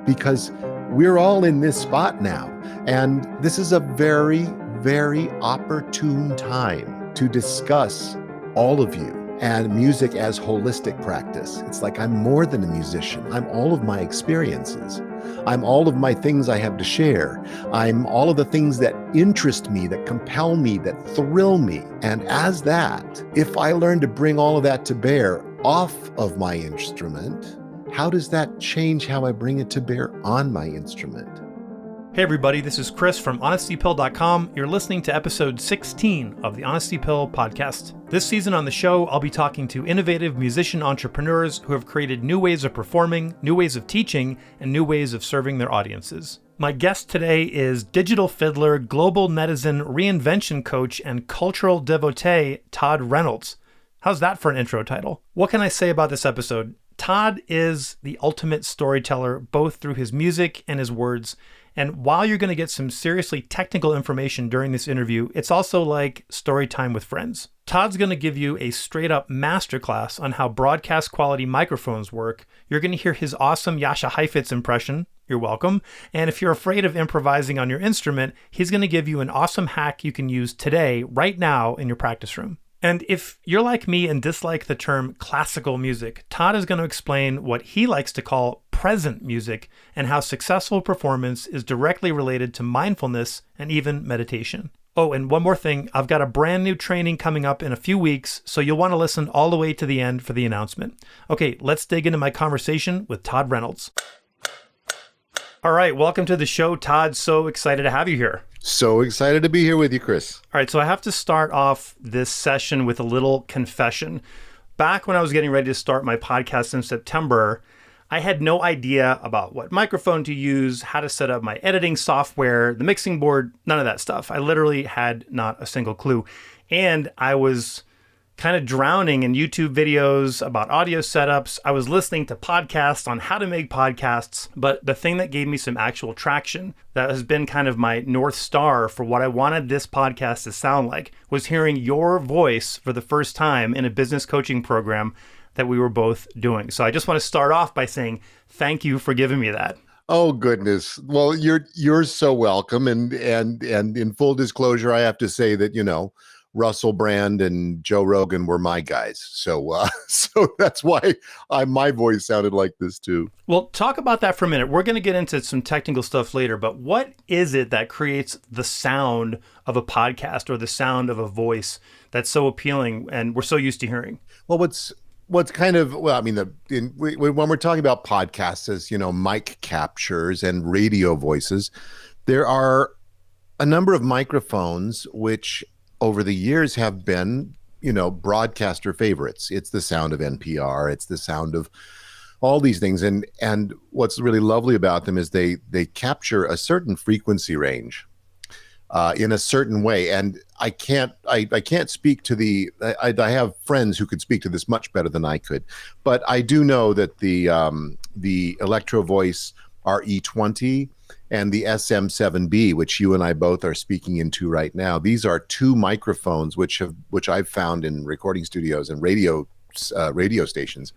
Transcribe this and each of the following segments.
because we're all in this spot now. And this is a very, very opportune time to discuss all of you and music as holistic practice. It's like I'm more than a musician. I'm all of my experiences. I'm all of my things I have to share. I'm all of the things that interest me, that compel me, that thrill me. And as that, if I learn to bring all of that to bear off of my instrument, how does that change how I bring it to bear on my instrument? Hey everybody, this is Chris from HonestyPill.com. You're listening to episode 16 of the Honesty Pill podcast. This season on the show, I'll be talking to innovative musician entrepreneurs who have created new ways of performing, new ways of teaching, and new ways of serving their audiences. My guest today is digital fiddler, global netizen, reinvention coach, and cultural devotee, Todd Reynolds. How's that for an intro title? What can I say about this episode? Todd is the ultimate storyteller, both through his music and his words. And while you're going to get some seriously technical information during this interview, it's also like story time with friends. Todd's going to give you a straight up masterclass on how broadcast quality microphones work. You're going to hear his awesome Jascha Heifetz impression. You're welcome. And if you're afraid of improvising on your instrument, he's going to give you an awesome hack you can use today, right now in your practice room. And if you're like me and dislike the term classical music, Todd is going to explain what he likes to call present music and how successful performance is directly related to mindfulness and even meditation. Oh, and one more thing, I've got a brand new training coming up in a few weeks, so you'll want to listen all the way to the end for the announcement. Okay, let's dig into my conversation with Todd Reynolds. All right, welcome to the show, Todd. So excited to have you here. So excited to be here with you, Chris. All right, so I have to start off this session with a little confession. Back when I was getting ready to start my podcast in September, I had no idea about what microphone to use, how to set up my editing software, the mixing board, none of that stuff. I literally had not a single clue. And I was kind of drowning in YouTube videos about audio setups. I was listening to podcasts on how to make podcasts. But the thing that gave me some actual traction, that has been kind of my North Star for what I wanted this podcast to sound like, was hearing your voice for the first time in a business coaching program that we were both doing. So I just want to start off by saying thank you for giving me that. Oh goodness. Well, you're so welcome. And in full disclosure, I have to say that, Russell Brand and Joe Rogan were my guys. So that's why my voice sounded like this too. Well, talk about that for a minute. We're going to get into some technical stuff later, but what is it that creates the sound of a podcast or the sound of a voice that's so appealing and we're so used to hearing? Well, what's kind of, well, I mean, when we're talking about podcasts as, mic captures and radio voices, there are a number of microphones which over the years have been, broadcaster favorites. It's the sound of NPR. It's the sound of all these things. And what's really lovely about them is they capture a certain frequency range in a certain way. And I can't speak to I have friends who could speak to this much better than I could, but I do know that the Electro Voice RE20 and the SM7B, which you and I both are speaking into right now, these are two microphones which I've found in recording studios and radio stations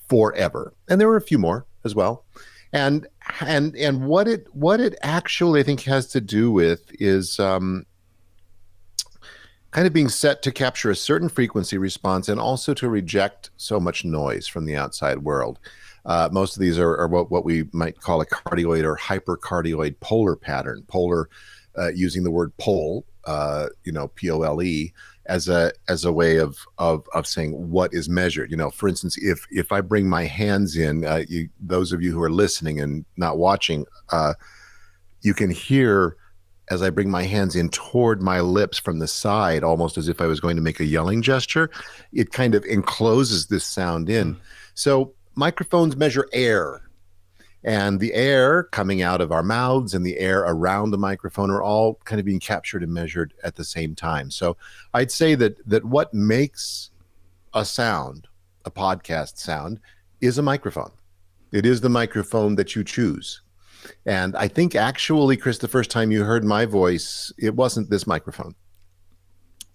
forever. And there were a few more as well. And what it actually I think has to do with is kind of being set to capture a certain frequency response and also to reject so much noise from the outside world. Most of these are what we might call a cardioid or hypercardioid polar pattern. Polar, using the word pole, POLE, as a way of saying what is measured. For instance, if I bring my hands in, those of you who are listening and not watching, you can hear as I bring my hands in toward my lips from the side, almost as if I was going to make a yelling gesture. It kind of encloses this sound in. So microphones measure air, and the air coming out of our mouths and the air around the microphone are all kind of being captured and measured at the same time. So I'd say that what makes a sound, a podcast sound, is a microphone. It is the microphone that you choose. And I think actually, Chris, the first time you heard my voice, it wasn't this microphone.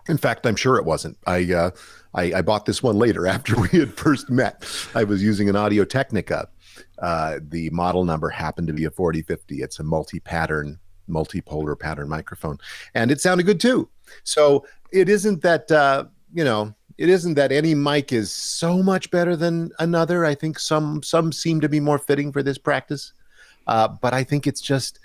In fact, I'm sure it wasn't. I bought this one later after we had first met. I was using an Audio Technica. The model number happened to be a 4050. It's a multipolar pattern microphone, and it sounded good too. So it isn't that it isn't that any mic is so much better than another. I think some seem to be more fitting for this practice, but I think it's just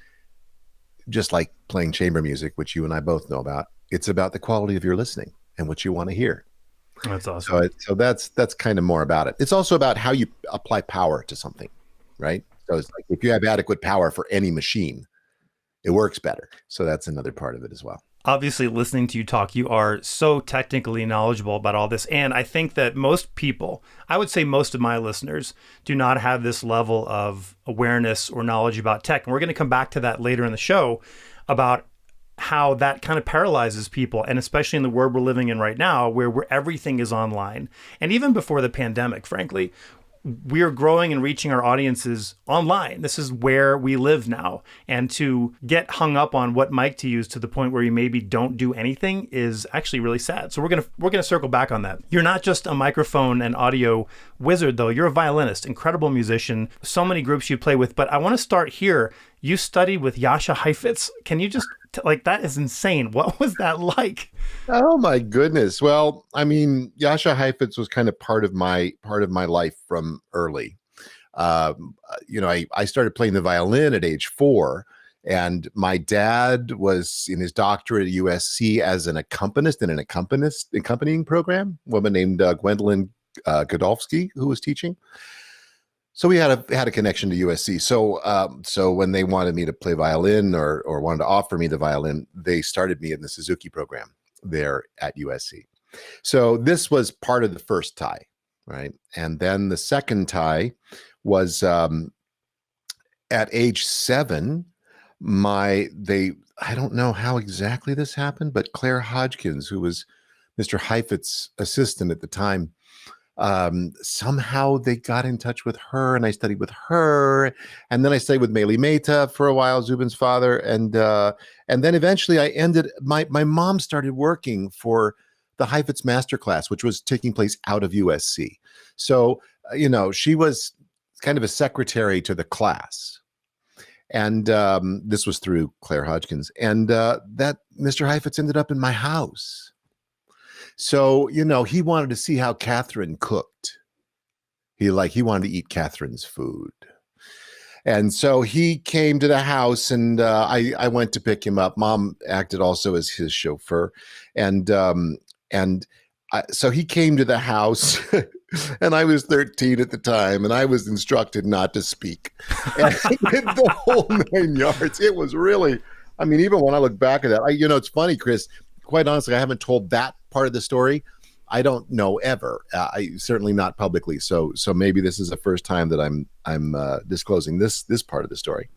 like playing chamber music, which you and I both know about. It's about the quality of your listening and what you want to hear. That's awesome. So that's kind of more about it. It's also about how you apply power to something, right? So it's like if you have adequate power for any machine, it works better. So that's another part of it as well. Obviously, listening to you talk, you are so technically knowledgeable about all this. And I think that most people, I would say most of my listeners, do not have this level of awareness or knowledge about tech. And we're going to come back to that later in the show about how that kind of paralyzes people, and especially in the world we're living in right now, where everything is online. And even before the pandemic, frankly, we are growing and reaching our audiences online. This is where we live now. And to get hung up on what mic to use to the point where you maybe don't do anything is actually really sad. So we're gonna circle back on that. You're not just a microphone and audio wizard, though. You're a violinist, incredible musician, so many groups you play with. But I want to start here. You studied with Jascha Heifetz. Can you just that is insane. What was that like? Oh my goodness. Well, I mean, Jascha Heifetz was kind of part of my life from early. I started playing the violin at age 4, and my dad was in his doctorate at USC as an accompanist in an accompanying program. A woman named Gwendolyn Godolfsky, who was teaching. So we had a connection to USC. So when they wanted me to play violin or wanted to offer me the violin, they started me in the Suzuki program there at USC. So this was part of the first tie, right? And then the second tie was at age 7. I don't know how exactly this happened, but Claire Hodgkins, who was Mr. Heifetz's assistant at the time, somehow they got in touch with her, and I studied with her, and then I studied with Meili Mehta for a while, Zubin's father, and then eventually I ended. My mom started working for the Heifetz Masterclass, which was taking place out of USC. So she was kind of a secretary to the class, and this was through Claire Hodgkins, and that Mr. Heifetz ended up in my house. So, he wanted to see how Catherine cooked. He wanted to eat Catherine's food. And so he came to the house, and I went to pick him up. Mom acted also as his chauffeur. So he came to the house, and I was 13 at the time, and I was instructed not to speak. And the whole 9 yards. It was really, even when I look back at that, it's funny, Chris, quite honestly, I haven't told that part of the story. I don't know ever. I certainly not publicly. So maybe this is the first time that I'm disclosing this part of the story.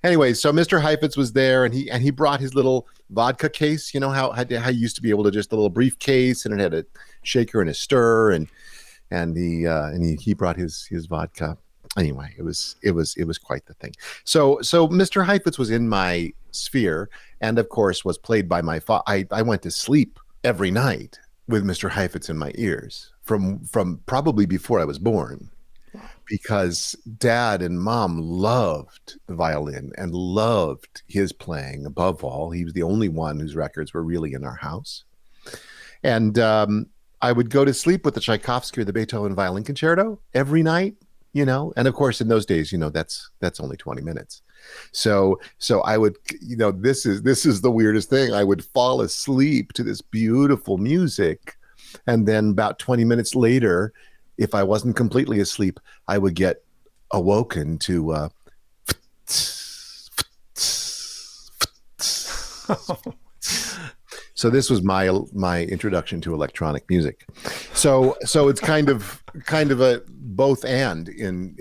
Anyway, so Mr. Heifetz was there, and he brought his little vodka case. You know how you used to be able to just a little briefcase, and it had a shaker and a stir, and he brought his vodka. Anyway, it was quite the thing. So Mr. Heifetz was in my sphere, and of course was played by my father. I went to sleep every night with Mr. Heifetz in my ears from probably before I was born, because Dad and Mom loved the violin and loved his playing above all. He was the only one whose records were really in our house. And I would go to sleep with the Tchaikovsky or the Beethoven Violin Concerto every night, and of course in those days, that's only 20 minutes. So I would, this is the weirdest thing. I would fall asleep to this beautiful music, and then about 20 minutes later, if I wasn't completely asleep, I would get awoken to So this was my introduction to electronic music. So it's kind of a both and in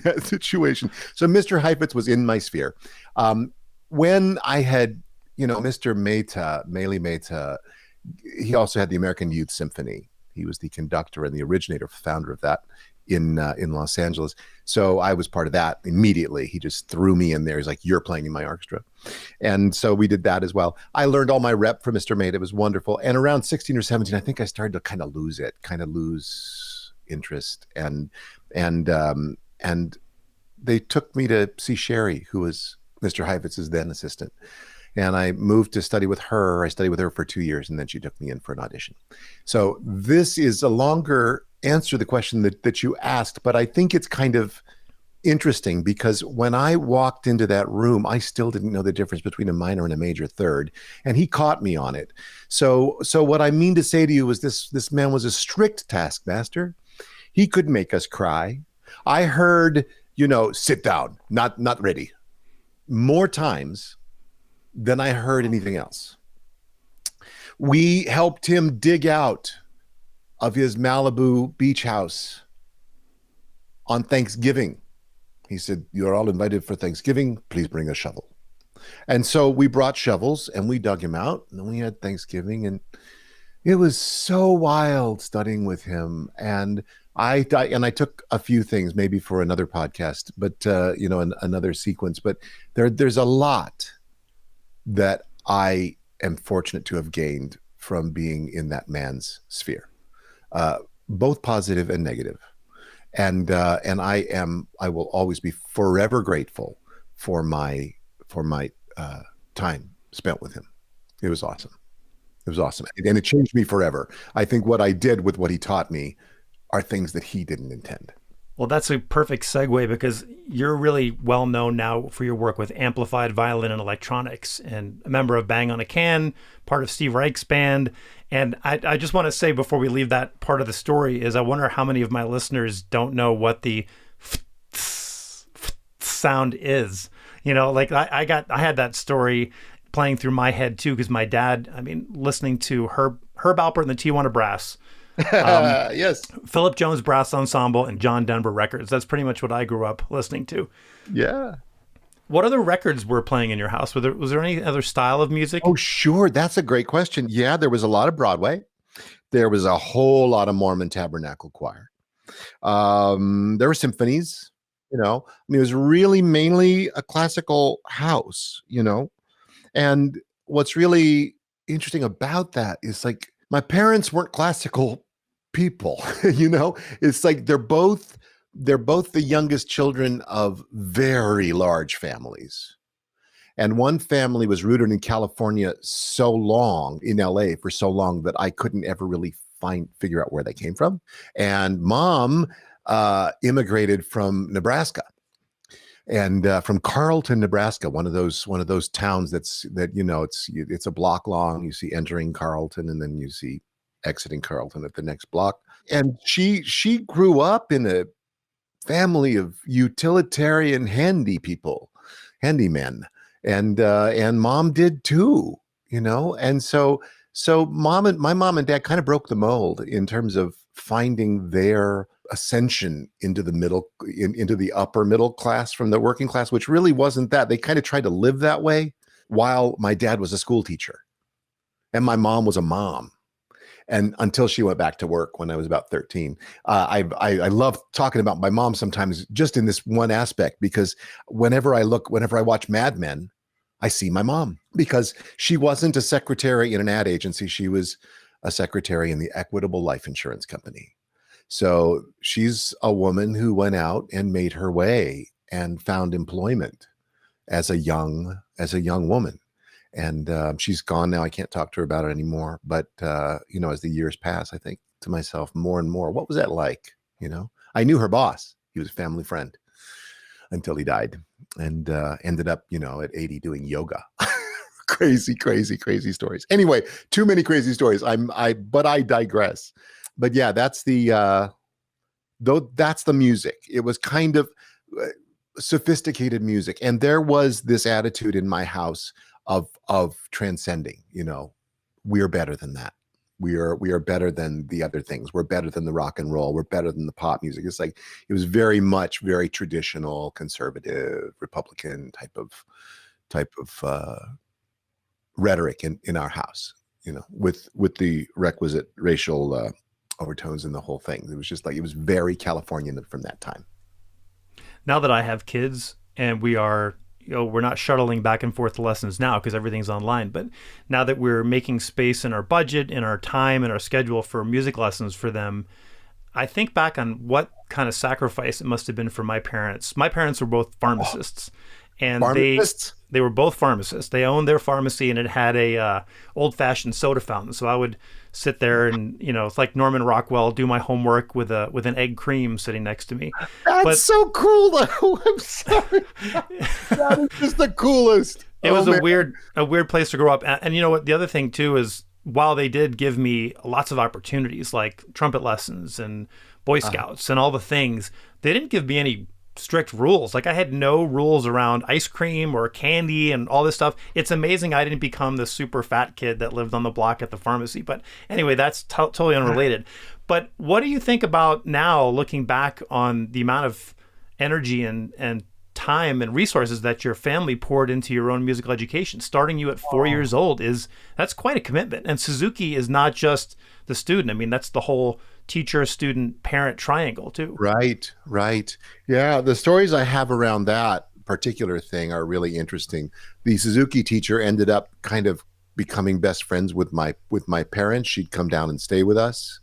that situation. So Mr. Heifetz was in my sphere. When I had, Mr. Mehta, Meili Mehta, he also had the American Youth Symphony. He was the conductor and the originator, founder of that in Los Angeles. So I was part of that immediately. He just threw me in there. He's like, "You're playing in my orchestra," and so we did that as well. I learned all my rep from Mr. Mate. It was wonderful. And around 16 or 17, I think I started to kind of lose interest, and they took me to see Sherry, who was Mr. Heivitz's then assistant. And I moved to study with her. I studied with her for 2 years, and then she took me in for an audition. So this is a longer answer to the question that you asked, but I think it's kind of interesting because when I walked into that room, I still didn't know the difference between a minor and a major third, and he caught me on it. So what I mean to say to you is this man was a strict taskmaster. He could make us cry. I heard, sit down, not ready, more times than I heard anything else. We helped him dig out of his Malibu beach house on Thanksgiving. He said, "You're all invited for Thanksgiving. Please bring a shovel." And so we brought shovels and we dug him out, and then we had Thanksgiving, and it was so wild studying with him. And I took a few things maybe for another podcast, but another sequence. But there's a lot that I am fortunate to have gained from being in that man's sphere, both positive and negative. And I will always be forever grateful for my time spent with him. It was awesome. It was awesome. And it changed me forever. I think what I did with what he taught me are things that he didn't intend. Well, that's a perfect segue because you're really well known now for your work with amplified violin and electronics, and a member of Bang on a Can, part of Steve Reich's band. And I just want to say before we leave that part of the story is I wonder how many of my listeners don't know what the sound is. Like I had that story playing through my head too, because my dad, listening to Herb Alpert and the Tijuana Brass, yes, Philip Jones Brass Ensemble, and John Denver records. That's pretty much what I grew up listening to. Yeah. What other records were playing in your house? Was there any other style of music? Oh, sure. That's a great question. Yeah, there was a lot of Broadway. There was a whole lot of Mormon Tabernacle Choir. There were symphonies, it was really mainly a classical house, And what's really interesting about that is like my parents weren't classical people, It's like they're both the youngest children of very large families. And one family was rooted in California so long, in LA for so long, that I couldn't ever really figure out where they came from. And mom immigrated from Nebraska. And from Carlton, Nebraska, one of those towns it's a block long. You see entering Carlton, and then you see exiting Carlton at the next block. And she grew up in a family of utilitarian handymen, and mom did too, And so my mom and dad kind of broke the mold in terms of finding their ascension into the upper middle class from the working class, which really wasn't that. They kind of tried to live that way while my dad was a school teacher and my mom was a mom. And until she went back to work when I was about 13, I love talking about my mom sometimes just in this one aspect, because whenever I watch Mad Men, I see my mom, because she wasn't a secretary in an ad agency. She was a secretary in the Equitable Life Insurance Company. So she's a woman who went out and made her way and found employment as a young woman. And she's gone now. I can't talk to her about it anymore. But, as the years pass, I think to myself more and more, what was that like? I knew her boss. He was a family friend until he died, and ended up, at 80 doing yoga. Crazy stories. Anyway, too many crazy stories. But I digress. But yeah, that's the music. It was kind of sophisticated music. And there was this attitude in my house of transcending, we're better than that. We are better than the other things. We're better than the rock and roll. We're better than the pop music. It's like, it was very traditional, conservative, Republican type of rhetoric in our house, with the requisite racial overtones in the whole thing. It was just like, it was very Californian from that time. Now that I have kids and we are, we're not shuttling back and forth to lessons now because everything's online, but now that we're making space in our budget, in our time, in our schedule for music lessons for them, I think back on what kind of sacrifice it must have been for my parents. My parents were both pharmacists, and Pharmacists? they were both pharmacists. They owned their pharmacy, and it had a old-fashioned soda fountain. So I would sit there and, it's like Norman Rockwell, do my homework with an egg cream sitting next to me. That's so cool, though. I'm sorry. That is just the coolest. It was a weird place to grow up. And you know what? The other thing too is, while they did give me lots of opportunities like trumpet lessons and Boy Scouts and all the things, they didn't give me any strict rules. Like, I had no rules around ice cream or candy and all this stuff. It's amazing I didn't become the super fat kid that lived on the block at the pharmacy. But anyway, that's totally unrelated. But what do you think about now, looking back on the amount of energy and time and resources that your family poured into your own musical education? Starting you at 4 years old, that's quite a commitment. And Suzuki is not just the student. I mean, that's the whole teacher, student, parent triangle too. Right. Yeah, the stories I have around that particular thing are really interesting. The Suzuki teacher ended up kind of becoming best friends with my parents. She'd come down and stay with us.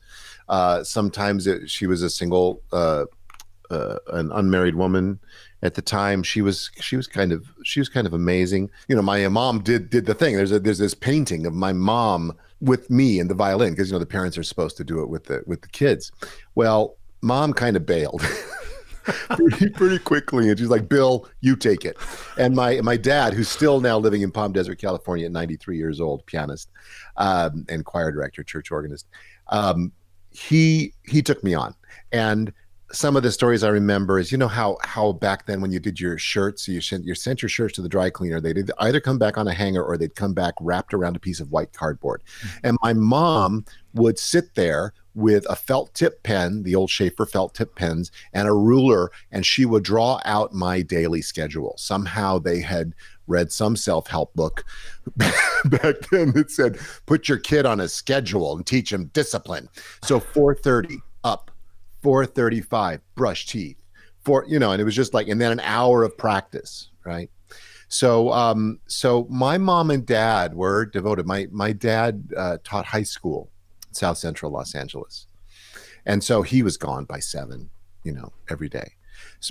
Sometimes she was a single, an unmarried woman. At the time, she was kind of amazing. My mom did the thing. There's this painting of my mom with me and the violin, because the parents are supposed to do it with the kids. Well, mom kind of bailed pretty quickly, and she's like, "Bill, you take it." And my dad, who's still now living in Palm Desert, California, at 93 years old, pianist and choir director, church organist, he took me on. And some of the stories I remember is, how back then when you did your shirts, you sent your shirts to the dry cleaner, they'd either come back on a hanger or they'd come back wrapped around a piece of white cardboard. And my mom would sit there with a felt tip pen, the old Schaefer felt tip pens, and a ruler, and she would draw out my daily schedule. Somehow they had read some self-help book back then that said, put your kid on a schedule and teach him discipline. So 4:30 up, 4:35 brush teeth, and it was just like, and then an hour of practice, right? So my mom and dad were devoted. My dad taught high school in South Central Los Angeles, and so he was gone by 7, every day.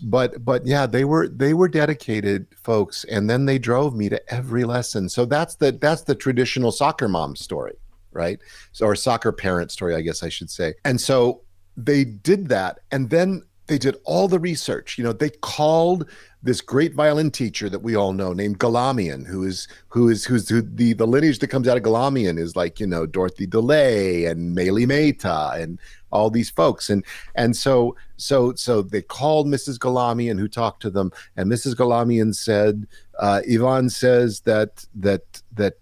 But yeah, they were dedicated folks, and then they drove me to every lesson. So that's the traditional soccer mom story, right? Or soccer parent story, I guess I should say. And so they did that, and then they did all the research. They called this great violin teacher that we all know named Galamian, who the lineage that comes out of Galamian is like, Dorothy DeLay and Meili Mehta and all these folks. And so they called Mrs. Galamian, who talked to them, and Mrs. Galamian said, Ivan says that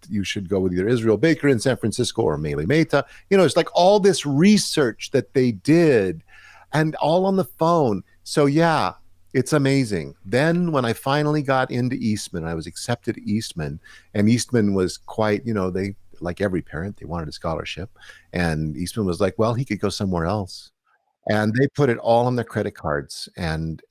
you should go with either Israel Baker in San Francisco or Meili Mehta. It's like all this research that they did, and all on the phone. So yeah, it's amazing. Then when I finally got into Eastman, I was accepted at Eastman, and Eastman was quite, they, like every parent, they wanted a scholarship, and Eastman was like, well, he could go somewhere else. And they put it all on their credit cards and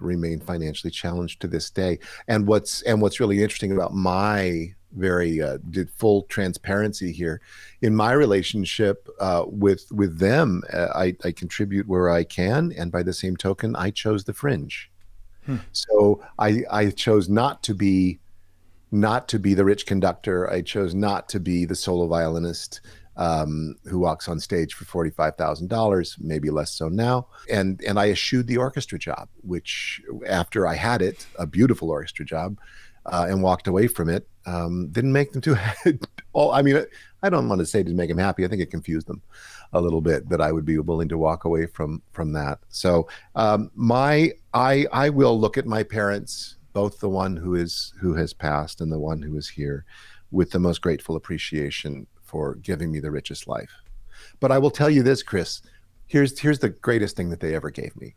remain financially challenged to this day. And what's really interesting about my did full transparency here in my relationship with them, I contribute where I can, and by the same token, I chose the fringe. So I chose not to be the rich conductor. I chose not to be the solo violinist who walks on stage for $45,000, maybe less so now. And I eschewed the orchestra job, which after I had it, a beautiful orchestra job, and walked away from it, didn't make them too I mean, I don't want to say to make them happy. I think it confused them a little bit that I would be willing to walk away from that. So I will look at my parents, both the one who has passed and the one who is here, with the most grateful appreciation for giving me the richest life. But I will tell you this, Chris, here's the greatest thing that they ever gave me,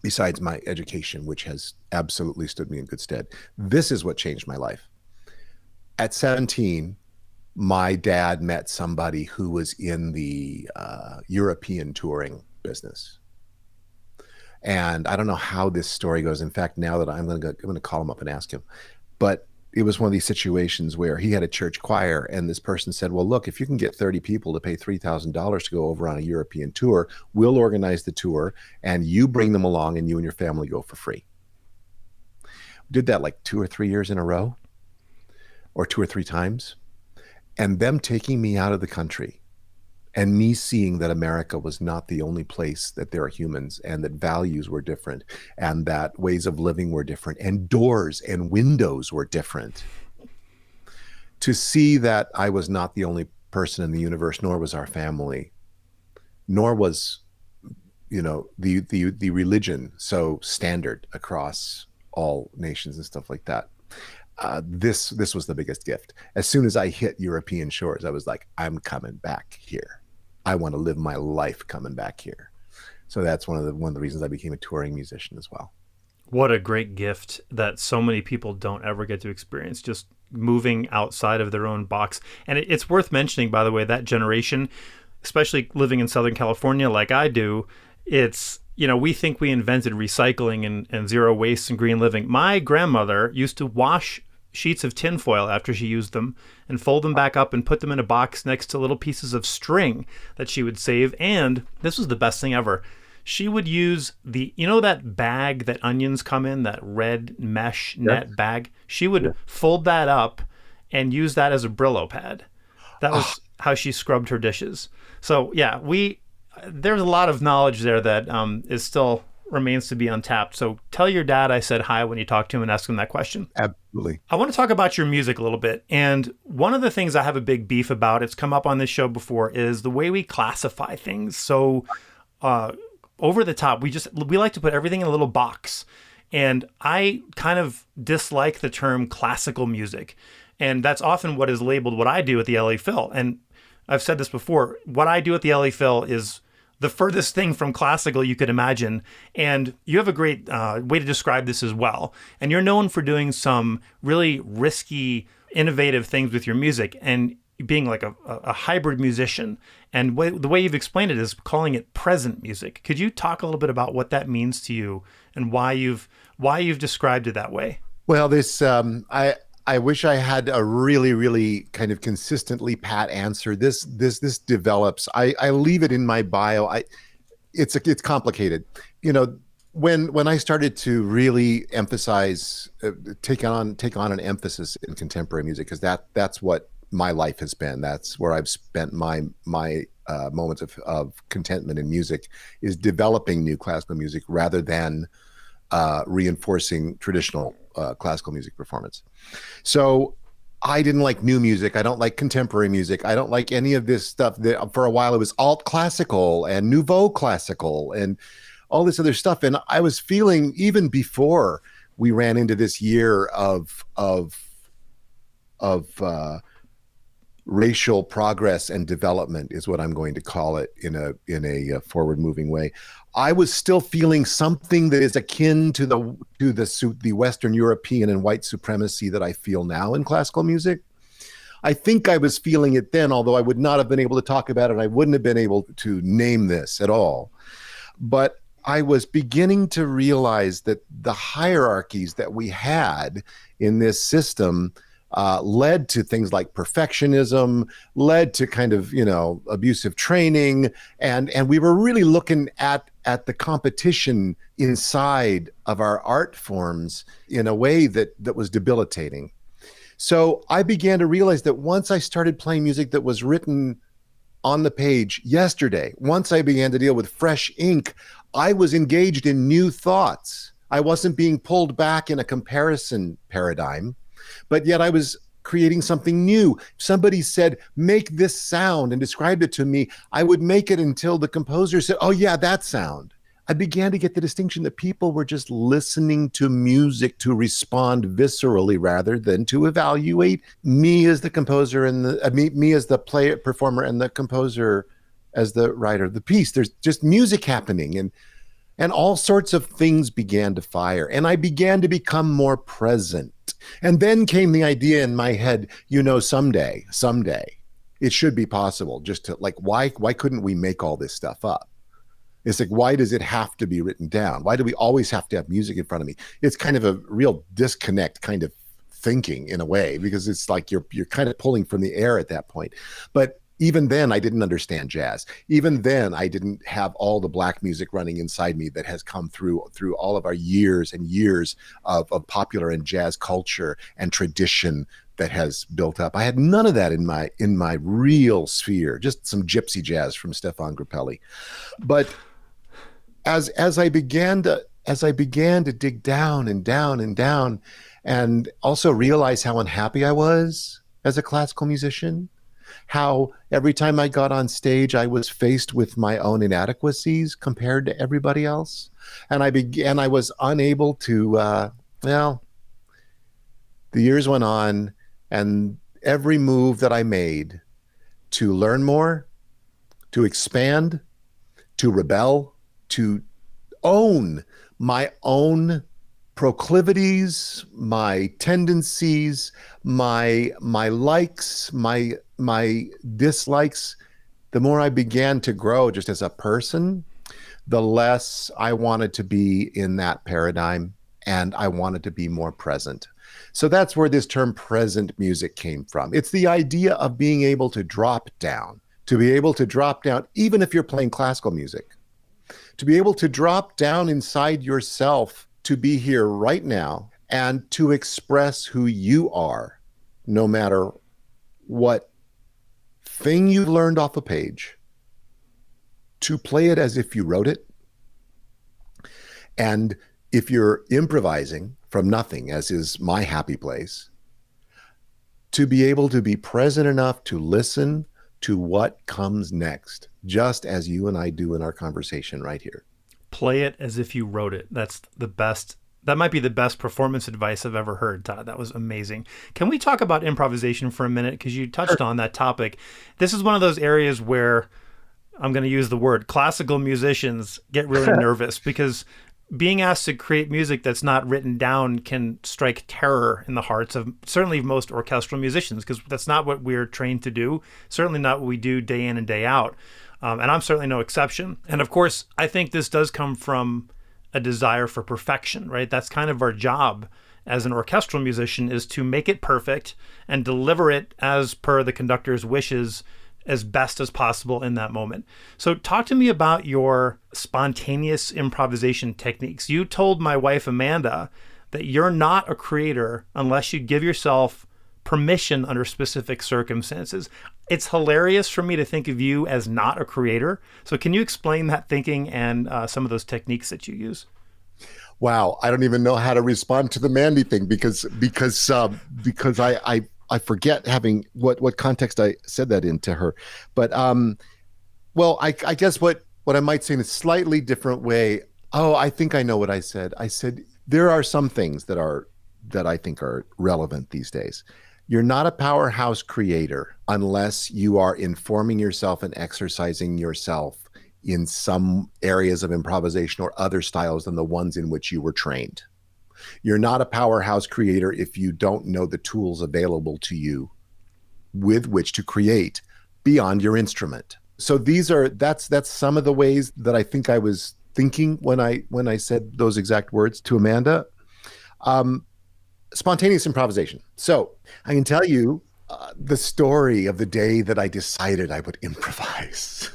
besides my education, which has absolutely stood me in good stead. This is what changed my life. At 17, my dad met somebody who was in the European touring business. And I don't know how this story goes. In fact, now that I'm going to call him up and ask him. But it was one of these situations where he had a church choir, and this person said, well, look, if you can get 30 people to pay $3,000 to go over on a European tour, we'll organize the tour and you bring them along and you and your family go for free. Did that like 2 or 3 years in a row, or 2 or 3 times. And them taking me out of the country and me seeing that America was not the only place that there are humans, and that values were different, and that ways of living were different, and doors and windows were different. To see that I was not the only person in the universe, nor was our family, nor was, the religion so standard across all nations and stuff like that. This was the biggest gift. As soon as I hit European shores, I was like, I'm coming back here. I want to live my life coming back here. So that's one of the reasons I became a touring musician as well. What a great gift that so many people don't ever get to experience, just moving outside of their own box. And it's worth mentioning, by the way, that generation, especially living in Southern California like I do, it's, we think we invented recycling and zero waste and green living. My grandmother used to wash sheets of tinfoil after she used them and fold them back up and put them in a box next to little pieces of string that she would save. And this was the best thing ever. She would use that bag that onions come in, that red mesh net bag. She would fold that up and use that as a Brillo pad. That was how she scrubbed her dishes. So yeah, there's a lot of knowledge there that is still remains to be untapped. So tell your dad I said hi when you talk to him and ask him that question. Absolutely. I want to talk about your music a little bit. And one of the things I have a big beef about, it's come up on this show before, is the way we classify things. So over the top, we like to put everything in a little box. And I kind of dislike the term classical music. And that's often what is labeled what I do at the LA Phil. And I've said this before, what I do at the LA Phil is the furthest thing from classical you could imagine. And you have a great way to describe this as well. And you're known for doing some really risky, innovative things with your music and being like a hybrid musician. And the way you've explained it is calling it present music. Could you talk a little bit about what that means to you and why you've described it that way? Well, I wish I had a really, really kind of consistently pat answer. This develops. I leave it in my bio. It's complicated. When I started to really emphasize, take on an emphasis in contemporary music, because that's what my life has been. That's where I've spent my moments of contentment in music, is developing new classical music rather than reinforcing traditional classical music performance. So I didn't like new music. I don't like contemporary music. I don't like any of this stuff. For a while, it was alt classical and nouveau classical and all this other stuff. And I was feeling, even before we ran into this year of racial progress and development, is what I'm going to call it in a forward moving way, I was still feeling something that is akin to the Western European and white supremacy that I feel now in classical music. I think I was feeling it then, although I would not have been able to talk about it. I wouldn't have been able to name this at all. But I was beginning to realize that the hierarchies that we had in this system led to things like perfectionism, led to kind of, abusive training. And we were really looking at the competition inside of our art forms in a way that was debilitating. So I began to realize that once I started playing music that was written on the page yesterday, once I began to deal with fresh ink, I was engaged in new thoughts. I wasn't being pulled back in a comparison paradigm, but yet I was creating something new. If somebody said, make this sound, and described it to me, I would make it until the composer said, oh yeah, that sound. I began to get the distinction that people were just listening to music to respond viscerally rather than to evaluate me as the composer and me as the player, performer, and the composer as the writer of the piece. There's just music happening, and all sorts of things began to fire. And I began to become more present And then came the idea in my head, someday it should be possible just to like, why couldn't we make all this stuff up? It's like, why does it have to be written down? Why do we always have to have music in front of me? It's kind of a real disconnect kind of thinking in a way, because it's like you're kind of pulling from the air at that point. But even then, I didn't understand jazz. Even then, I didn't have all the black music running inside me that has come through all of our years and years of popular and jazz culture and tradition that has built up. I had none of that in my real sphere, just some gypsy jazz from Stefan Grappelli. But as I began to dig down and down and down, and also realize how unhappy I was as a classical musician, how every time I got on stage, I was faced with my own inadequacies compared to everybody else. And I was unable to, the years went on, and every move that I made to learn more, to expand, to rebel, to own my own proclivities, my tendencies, my likes, my dislikes, the more I began to grow just as a person, the less I wanted to be in that paradigm, and I wanted to be more present. So that's where this term present music came from. It's the idea of being able to drop down, even if you're playing classical music, to be able to drop down inside yourself, to be here right now and to express who you are, no matter what thing you've learned off a page, to play it as if you wrote it. And if you're improvising from nothing, as is my happy place, to be able to be present enough to listen to what comes next, just as you and I do in our conversation right here. Play it as if you wrote it. That's the best. That might be the best performance advice I've ever heard, Todd. That was amazing. Can we talk about improvisation for a minute? Because you touched on that topic. This is one of those areas where I'm going to use the word classical musicians get really nervous, because being asked to create music that's not written down can strike terror in the hearts of certainly most orchestral musicians, because that's not what we're trained to do. Certainly not what we do day in and day out. And I'm certainly no exception. And of course, I think this does come from a desire for perfection, right? That's kind of our job as an orchestral musician, is to make it perfect and deliver it as per the conductor's wishes as best as possible in that moment. So talk to me about your spontaneous improvisation techniques. You told my wife, Amanda, that you're not a creator unless you give yourself permission under specific circumstances. It's hilarious for me to think of you as not a creator. So can you explain that thinking and some of those techniques that you use? Wow, I don't even know how to respond to the Mandy thing, because I forget having what context I said that into her. But well, I guess what I might say in a slightly different way. Oh, I think I know what I said. I said there are some things that I think are relevant these days. You're not a powerhouse creator unless you are informing yourself and exercising yourself in some areas of improvisation or other styles than the ones in which you were trained. You're not a powerhouse creator if you don't know the tools available to you with which to create beyond your instrument. So that's some of the ways that I think I was thinking when I said those exact words to Amanda. Spontaneous improvisation. So I can tell you the story of the day that I decided I would improvise.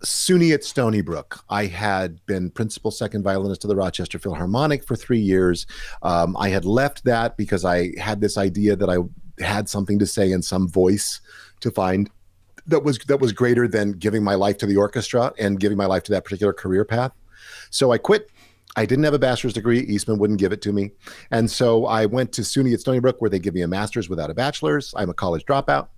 SUNY at Stony Brook. I had been principal second violinist of the Rochester Philharmonic for 3 years. I had left that because I had this idea that I had something to say and some voice to find that was greater than giving my life to the orchestra and giving my life to that particular career path. So I quit. I didn't have a bachelor's degree. Eastman wouldn't give it to me. And so I went to SUNY at Stony Brook, where they give me a master's without a bachelor's. I'm a college dropout.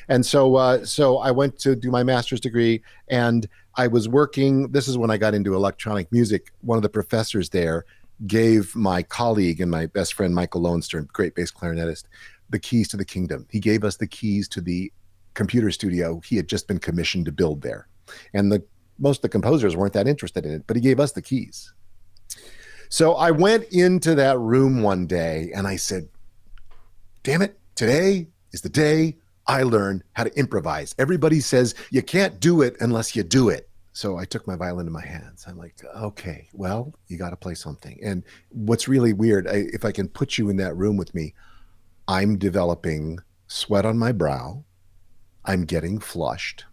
And so I went to do my master's degree, and I was working. This is when I got into electronic music. One of the professors there gave my colleague and my best friend, Michael Lowenstern, great bass clarinetist, the keys to the kingdom. He gave us the keys to the computer studio he had just been commissioned to build there. And most of the composers weren't that interested in it, but he gave us the keys. So I went into that room one day and I said, damn it, today is the day I learn how to improvise. Everybody says you can't do it unless you do it. So I took my violin in my hands. I'm like, okay, well, you got to play something. And what's really weird, if I can put you in that room with me, I'm developing sweat on my brow. I'm getting flushed.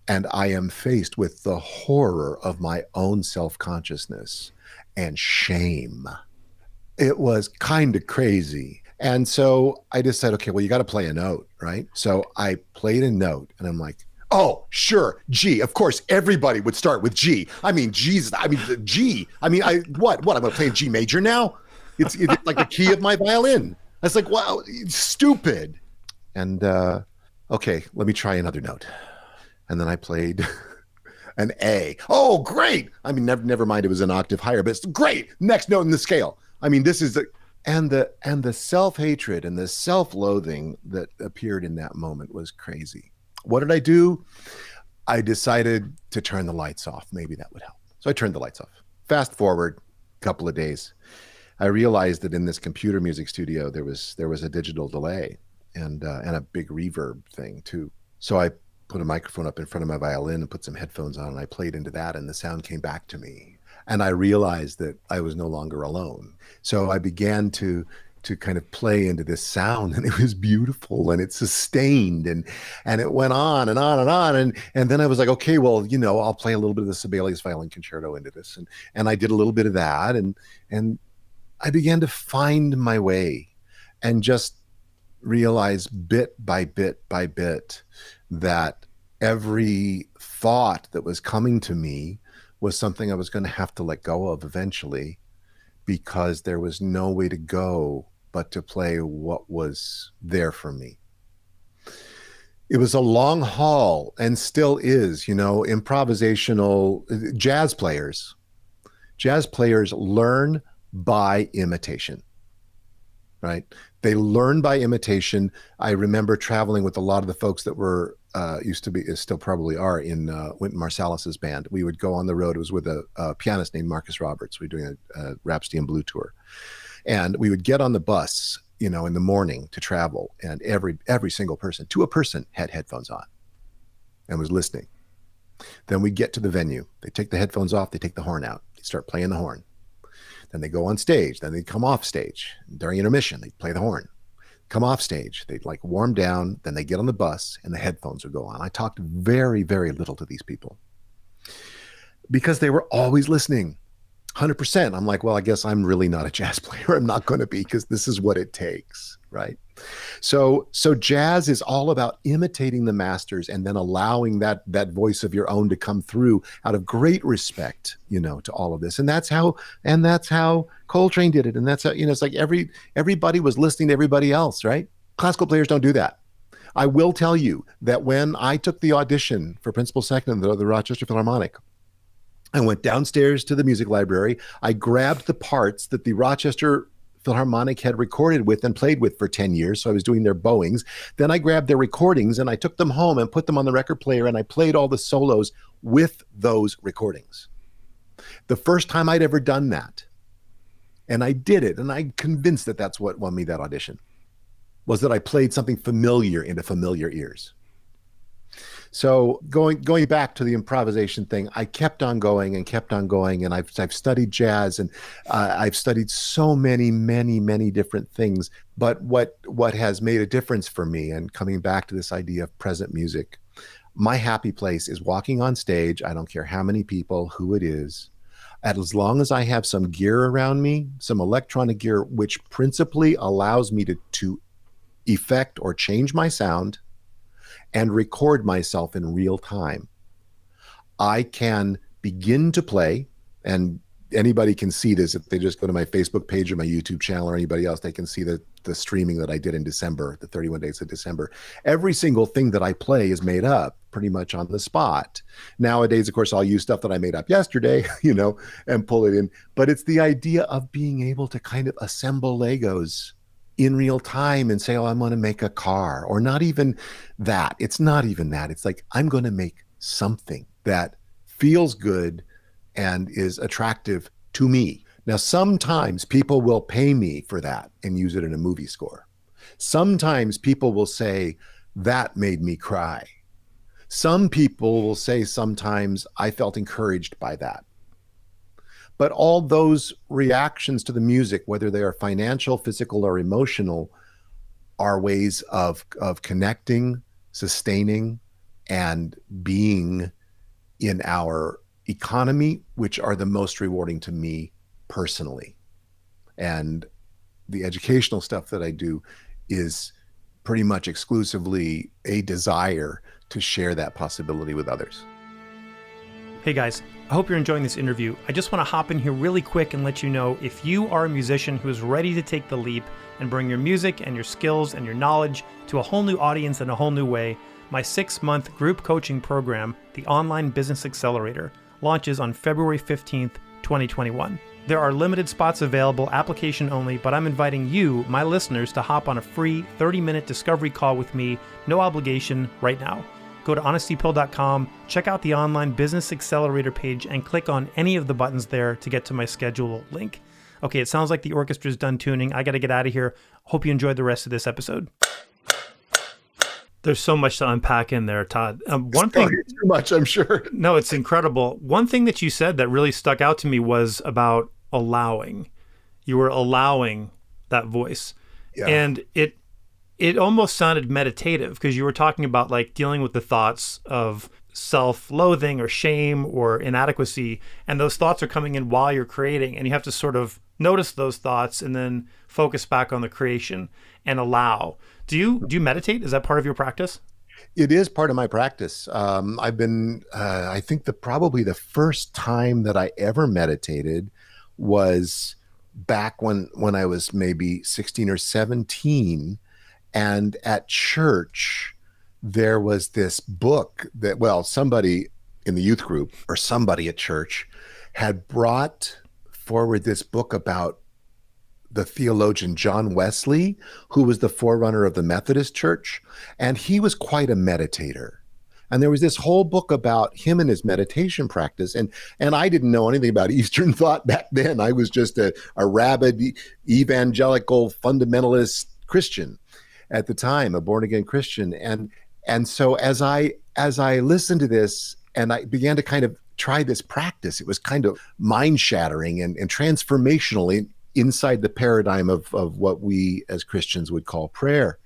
And I am faced with the horror of my own self-consciousness and shame. It was kind of crazy. And so I decided, okay, well, you got to play a note, right? So I played a note and I'm like, oh, sure, G. Of course, everybody would start with G. I mean, Jesus, I mean, the G. I mean, what? I'm going to play in G major now? It's like the key of my violin. I was like, wow, stupid. And okay, let me try another note. And then I played an A. Oh, great. I mean, never mind, it was an octave higher, but it's great. Next note in the scale. I mean, this is the self-hatred and the self-loathing that appeared in that moment was crazy. What did I do? I decided to turn the lights off. Maybe that would help. So I turned the lights off. Fast forward a couple of days. I realized that in this computer music studio, there was a digital delay and a big reverb thing too. So I put a microphone up in front of my violin and put some headphones on and I played into that and the sound came back to me. And I realized that I was no longer alone. So I began to kind of play into this sound and it was beautiful and it sustained and it went on and on and on. And then I was like, okay, well, I'll play a little bit of the Sibelius Violin Concerto into this. And I did a little bit of that and I began to find my way and just realize bit by bit by bit that every thought that was coming to me was something I was going to have to let go of eventually because there was no way to go but to play what was there for me. It was a long haul and still is, improvisational jazz players learn by imitation, right? They learn by imitation. I remember traveling with a lot of the folks that were used to be, still probably are, in Wynton Marsalis's band. We would go on the road. It was with a pianist named Marcus Roberts. We were doing a Rhapsody in Blue tour. And we would get on the bus, in the morning to travel. And every single person, to a person, had headphones on and was listening. Then we get to the venue. They take the headphones off. They take the horn out. They start playing the horn. Then they go on stage. Then they come off stage. During intermission, they play the horn. Come off stage. They'd warm down. Then they get on the bus and the headphones would go on. I talked very, very little to these people because they were always listening. 100%. I'm like, well, I guess I'm really not a jazz player. I'm not going to be because this is what it takes, right? So jazz is all about imitating the masters and then allowing that voice of your own to come through out of great respect, to all of this. And that's how Coltrane did it. And that's how, it's like everybody was listening to everybody else, right? Classical players don't do that. I will tell you that when I took the audition for Principal Second of the Rochester Philharmonic, I went downstairs to the music library. I grabbed the parts that the Rochester Philharmonic had recorded with and played with for 10 years. So I was doing their bowings. Then I grabbed their recordings and I took them home and put them on the record player and I played all the solos with those recordings. The first time I'd ever done that. And I did it. And I convinced that that's what won me that audition, was that I played something familiar into familiar ears. So going back to the improvisation thing, I kept on going, and I've studied jazz, and I've studied so many different things. But what has made a difference for me, and coming back to this idea of present music, my happy place is walking on stage. I don't care how many people, who it is, as long as I have some gear around me, some electronic gear, which principally allows me to effect or change my sound and record myself in real time. I can begin to play, and anybody can see this if they just go to my Facebook page or my YouTube channel or anybody else. They can see the streaming that I did in December, the 31 days of December. Every single thing that I play is made up pretty much on the spot. Nowadays, of course, I'll use stuff that I made up yesterday, and pull it in. But it's the idea of being able to kind of assemble Legos in real time and say, oh, I'm going to make a car, or not even that. It's not even that. It's like, I'm going to make something that feels good and is attractive to me. Now, sometimes people will pay me for that and use it in a movie score. Sometimes people will say, that made me cry. Some people will say sometimes I felt encouraged by that. But all those reactions to the music, whether they are financial, physical, or emotional, are ways of connecting, sustaining, and being in our economy, which are the most rewarding to me personally. And the educational stuff that I do is pretty much exclusively a desire to share that possibility with others. Hey guys, I hope you're enjoying this interview. I just want to hop in here really quick and let you know, if you are a musician who is ready to take the leap and bring your music and your skills and your knowledge to a whole new audience in a whole new way, my 6-month group coaching program, the Online Business Accelerator, launches on February 15th, 2021. There are limited spots available, application only, but I'm inviting you, my listeners, to hop on a free 30-minute discovery call with me, no obligation, right now. Go to honestypill.com, check out the Online Business Accelerator page, and click on any of the buttons there to get to my schedule link. Okay, it sounds like the orchestra's done tuning. I got to get out of here. Hope you enjoyed the rest of this episode. There's so much to unpack in there, Todd. One thing, too much, I'm sure. No, it's incredible. One thing that you said that really stuck out to me was about allowing. You were allowing that voice, and it almost sounded meditative, because you were talking about like dealing with the thoughts of self-loathing or shame or inadequacy, and those thoughts are coming in while you're creating, and you have to sort of notice those thoughts and then focus back on the creation and allow. Do you meditate? Is that part of your practice? It is part of my practice. I've been, I think probably the first time that I ever meditated was back when I was maybe 16 or 17. And at church, there was this book that, well, somebody in the youth group or somebody at church had brought forward this book about the theologian John Wesley, who was the forerunner of the Methodist Church. And he was quite a meditator. And there was this whole book about him and his meditation practice. And I didn't know anything about Eastern thought back then. I was just a rabid evangelical fundamentalist Christian at the time, a born-again Christian. And so as I listened to this and I began to kind of try this practice, it was kind of mind-shattering and transformational inside the paradigm of what we as Christians would call prayer.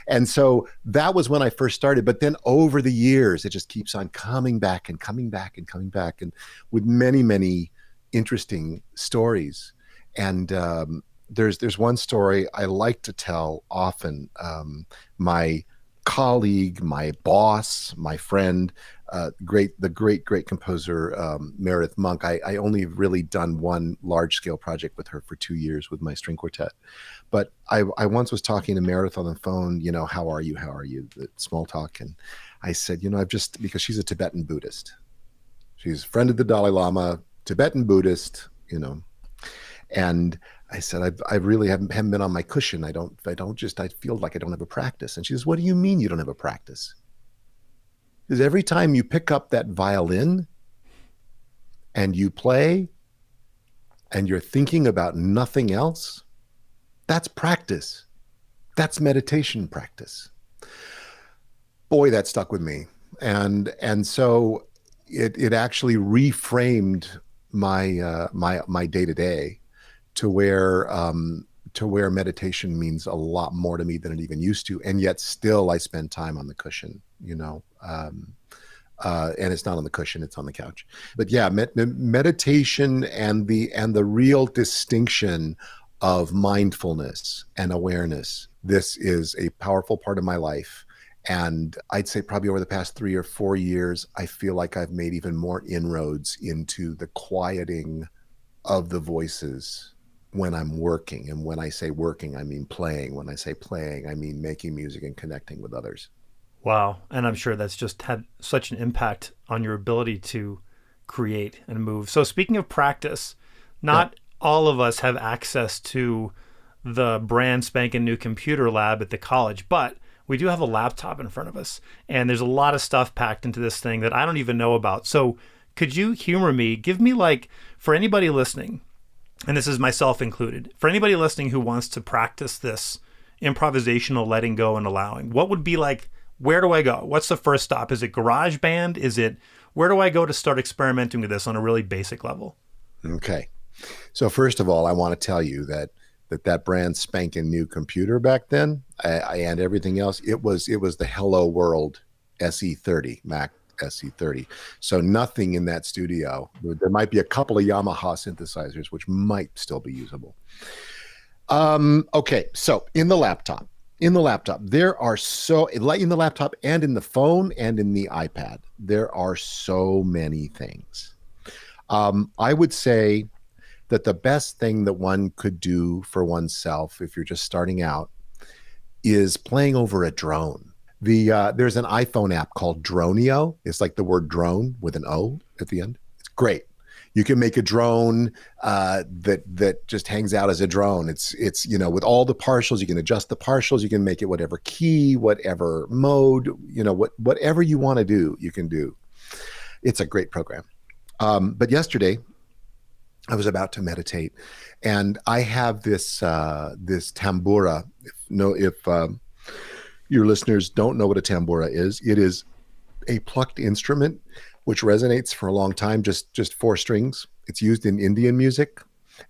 And so that was when I first started. But then over the years, it just keeps on coming back and coming back and coming back, and with many, many interesting stories. And there's one story I like to tell often. My colleague, my boss, my friend, the great composer, Meredith Monk. I only really done one large scale project with her for 2 years with my string quartet. But I once was talking to Meredith on the phone, how are you? The small talk. And I said, because she's a Tibetan Buddhist. She's a friend of the Dalai Lama, Tibetan Buddhist, and I said, I really haven't been on my cushion. I feel like I don't have a practice. And she says, what do you mean you don't have a practice? Because every time you pick up that violin and you play and you're thinking about nothing else, that's practice. That's meditation practice. Boy, that stuck with me. And so it actually reframed my day-to-day to where meditation means a lot more to me than it even used to. And yet still I spend time on the cushion, and it's not on the cushion, it's on the couch. But yeah, meditation and the real distinction of mindfulness and awareness. This is a powerful part of my life. And I'd say probably over the past 3 or 4 years, I feel like I've made even more inroads into the quieting of the voices when I'm working. And when I say working, I mean playing. When I say playing, I mean making music and connecting with others. Wow. And I'm sure that's just had such an impact on your ability to create and move. So speaking of practice, not all of us have access to the brand spanking new computer lab at the college, but we do have a laptop in front of us. And there's a lot of stuff packed into this thing that I don't even know about. So could you humor me? Give me, like, for anybody listening, and this is myself included, for anybody listening who wants to practice this improvisational letting go and allowing, what would be like, where do I go? What's the first stop? Is it GarageBand? Is it, where do I go to start experimenting with this on a really basic level? Okay. So first of all, I want to tell you that brand spanking new computer back then, and everything else, it was the Hello World SE30, Mac SE30. So nothing in that studio. There might be a couple of Yamaha synthesizers, which might still be usable. Okay, so in the laptop, there are in the laptop and in the phone and in the iPad, there are so many things. I would say that the best thing that one could do for oneself, if you're just starting out, is playing over a drone. There's an iPhone app called Droneo. It's like the word drone with an O at the end. It's great. You can make a drone that just hangs out as a drone. It's with all the partials, you can adjust the partials. You can make it whatever key, whatever mode, whatever you want to do, you can do. It's a great program. But yesterday, I was about to meditate, and I have this tambura. If your listeners don't know what a tambura is, it is a plucked instrument which resonates for a long time, just four strings. It's used in Indian music,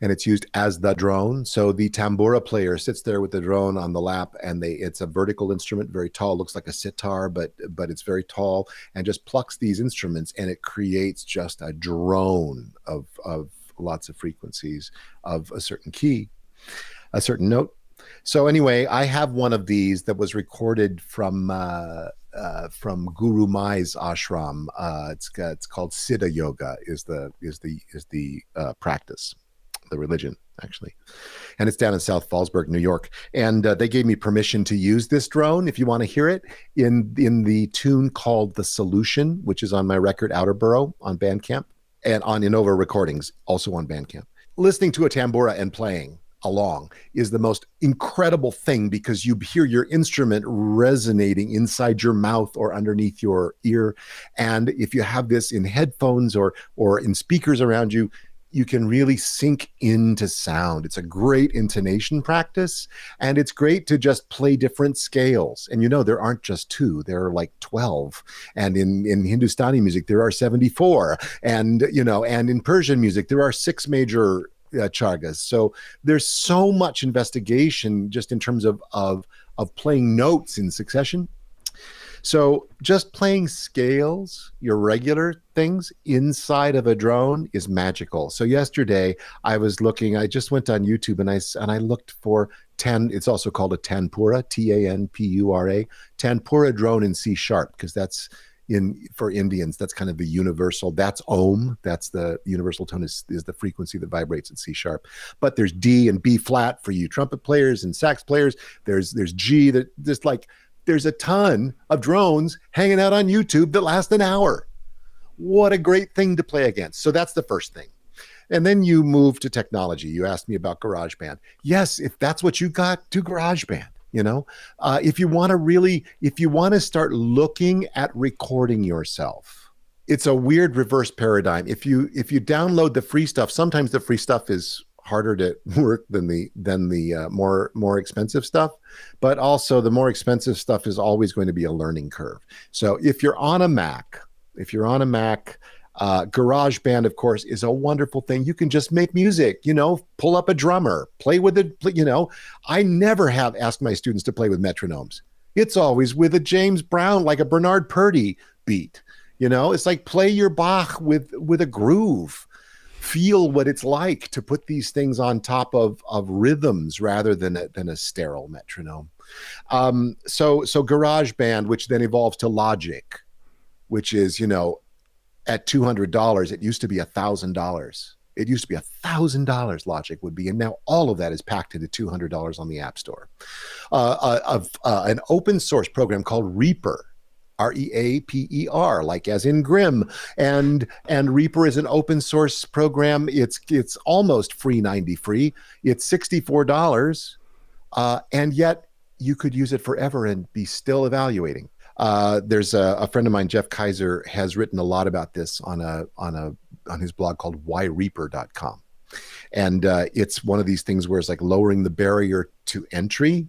and it's used as the drone. So the tambura player sits there with the drone on the lap, and it's a vertical instrument, very tall, looks like a sitar, but it's very tall, and just plucks these instruments, and it creates just a drone of lots of frequencies of a certain key, a certain note. So anyway, I have one of these that was recorded from Guru Mai's ashram. It's called Siddha Yoga is the practice, the religion actually, and it's down in South Fallsburg, New York. And they gave me permission to use this drone. If you want to hear it in the tune called "The Solution," which is on my record Outerborough on Bandcamp, and on Innova Recordings, also on Bandcamp. Listening to a tambura and playing along is the most incredible thing, because you hear your instrument resonating inside your mouth or underneath your ear. And if you have this in headphones or in speakers around you, you can really sink into sound. It's a great intonation practice, and it's great to just play different scales. And there aren't just two, there are like 12. And in Hindustani music, there are 74. And, and in Persian music, there are 6 major chargas. So there's so much investigation just in terms of playing notes in succession. So just playing scales, your regular things inside of a drone is magical. So yesterday I just went on YouTube and I looked for it's also called a tanpura, Tanpura, tanpura drone in C#, because that's for Indians, that's kind of the universal, that's Om, that's the universal tone is the frequency that vibrates at C#. But there's D and B flat for you trumpet players and sax players. There's G, there's a ton of drones hanging out on YouTube that last an hour. What a great thing to play against. So that's the first thing. And then you move to technology. You asked me about GarageBand. Yes, if that's what you got, do GarageBand. If you want to start looking at recording yourself, it's a weird reverse paradigm. If you download the free stuff, sometimes the free stuff is harder to work than the more expensive stuff, but also the more expensive stuff is always going to be a learning curve. So if you're on a Mac, GarageBand, of course, is a wonderful thing. You can just make music, pull up a drummer, play with it. I never have asked my students to play with metronomes. It's always with a James Brown, like a Bernard Purdie beat. It's like play your Bach with a groove. Feel what it's like to put these things on top of rhythms rather than a sterile metronome. So GarageBand, which then evolves to Logic, which is, at $200, it used to be $1,000. It used to be $1,000 Logic would be, and now all of that is packed into $200 on the App Store. An open source program called Reaper, Reaper, like as in Grimm, and Reaper is an open source program. It's almost free, 90 free. It's $64, and yet you could use it forever and be still evaluating. There's a friend of mine, Jeff Kaiser, has written a lot about this on his blog called whyreaper.com. And it's one of these things where it's like lowering the barrier to entry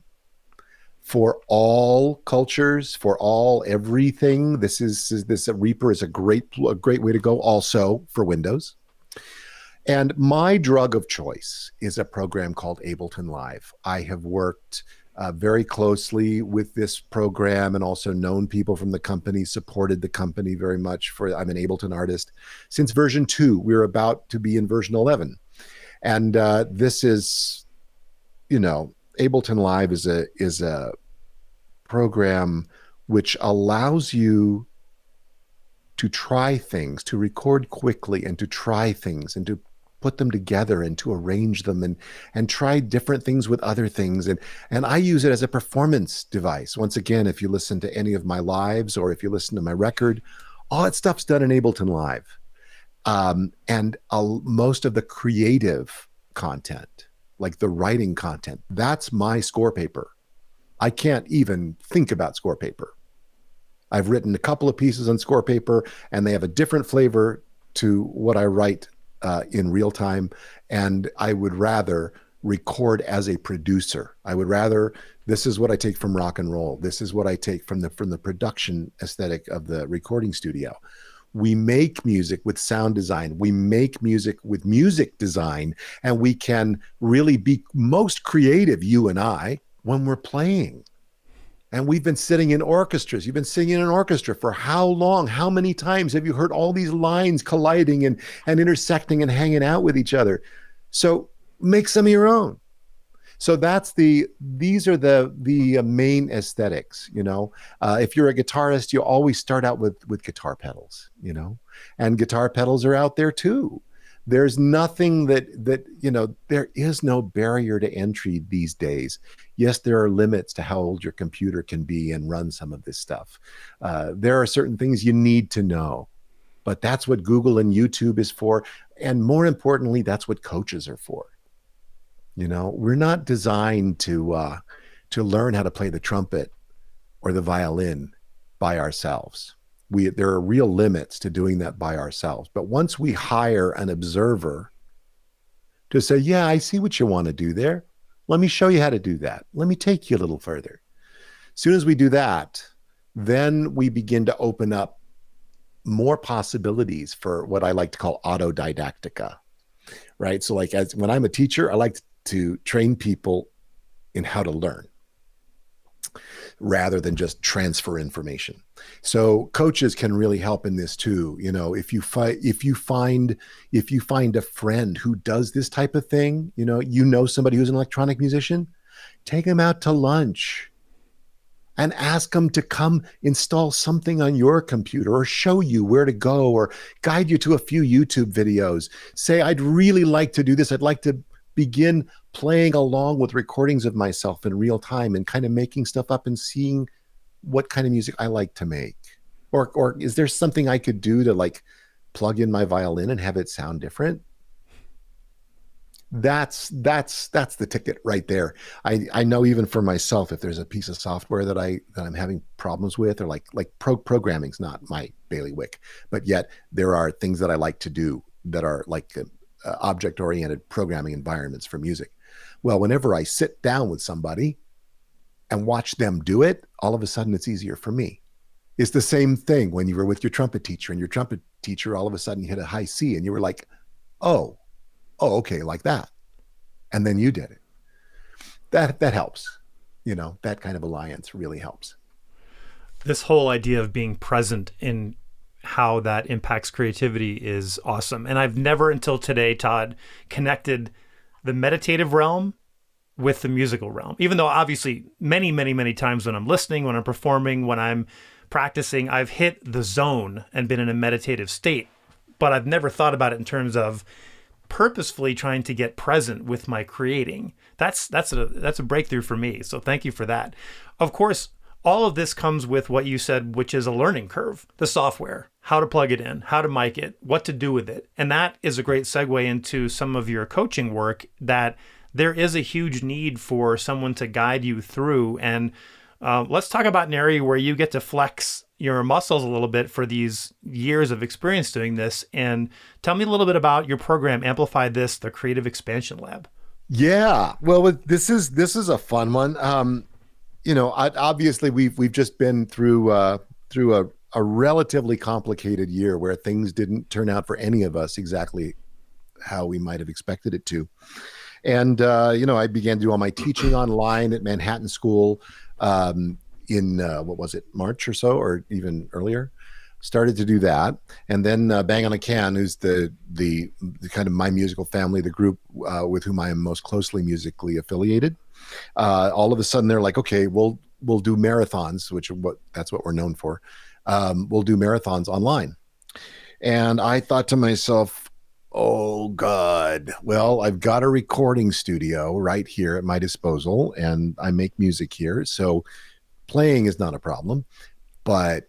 for all cultures, for all everything. This Reaper is a great way to go. Also for Windows. And my drug of choice is a program called Ableton Live. I have worked very closely with this program and also known people from the company, supported the company very much. I'm an Ableton artist since version 2. We're about to be in version 11. And this is, Ableton Live is a program which allows you to try things, to record quickly and to try things and to put them together and to arrange them and try different things with other things. And I use it as a performance device. Once again, if you listen to any of my lives or if you listen to my record, all that stuff's done in Ableton Live. And most of the creative content, like the writing content, that's my score paper. I can't even think about score paper. I've written a couple of pieces on score paper and they have a different flavor to what I write in real time. And I would rather record as a producer. This is what I take from rock and roll. This is what I take from the production aesthetic of the recording studio. We make music with sound design. We make music with music design, and we can really be most creative, you and I, when we're playing. And we've been sitting in orchestras. You've been singing in an orchestra for how long? How many times have you heard all these lines colliding and intersecting and hanging out with each other? So make some of your own. So these are the main aesthetics, if you're a guitarist, you always start out with guitar pedals, and guitar pedals are out there too. There's nothing that there is no barrier to entry these days. Yes, there are limits to how old your computer can be and run some of this stuff. There are certain things you need to know, but that's what Google and YouTube is for. And more importantly, that's what coaches are for. We're not designed to learn how to play the trumpet or the violin by ourselves. There are real limits to doing that by ourselves. But once we hire an observer to say, yeah, I see what you want to do there. Let me show you how to do that. Let me take you a little further. As soon as we do that, then we begin to open up more possibilities for what I like to call autodidactica, right? So when I'm a teacher, I like to train people in how to learn rather than just transfer information. So coaches can really help in this too. If you find a friend who does this type of thing, somebody who's an electronic musician, take them out to lunch and ask them to come install something on your computer or show you where to go or guide you to a few YouTube videos. Say, I'd really like to do this. I'd like to begin playing along with recordings of myself in real time and kind of making stuff up and seeing what kind of music I like to make. Or is there something I could do to plug in my violin and have it sound different? That's the ticket right there. I know even for myself, if there's a piece of software that I'm having problems with, or programming's not my bailiwick, but yet there are things that I like to do that are object-oriented programming environments for music. Well, whenever I sit down with somebody and watch them do it, all of a sudden it's easier for me. It's the same thing when you were with your trumpet teacher and your trumpet teacher all of a sudden hit a high C and you were like, oh, okay, like that. And then you did it. That helps. That kind of alliance really helps. This whole idea of being present in how that impacts creativity is awesome. And I've never until today, Todd, connected the meditative realm with the musical realm. Even though obviously many, many, many times when I'm listening, when I'm performing, when I'm practicing, I've hit the zone and been in a meditative state. But I've never thought about it in terms of purposefully trying to get present with my creating. That's a breakthrough for me. So thank you for that. Of course, all of this comes with what you said, which is a learning curve, the software, how to plug it in, how to mic it, what to do with it. And that is a great segue into some of your coaching work, that there is a huge need for someone to guide you through. And let's talk about an area where you get to flex your muscles a little bit for these years of experience doing this. And tell me a little bit about your program, Amplify This, the Creative Expansion Lab. Yeah, well, this is a fun one. Obviously we've just been through a relatively complicated year where things didn't turn out for any of us exactly how we might have expected it to. And I began to do all my teaching online at Manhattan School in what was it, March or so, or even earlier. Started to do that, and then Bang on a Can, who's the kind of my musical family, the group with whom I am most closely musically affiliated. All of a sudden, they're like, okay, we'll do marathons, that's what we're known for. We'll do marathons online, and I thought to myself, oh God, well, I've got a recording studio right here at my disposal, and I make music here, so playing is not a problem, but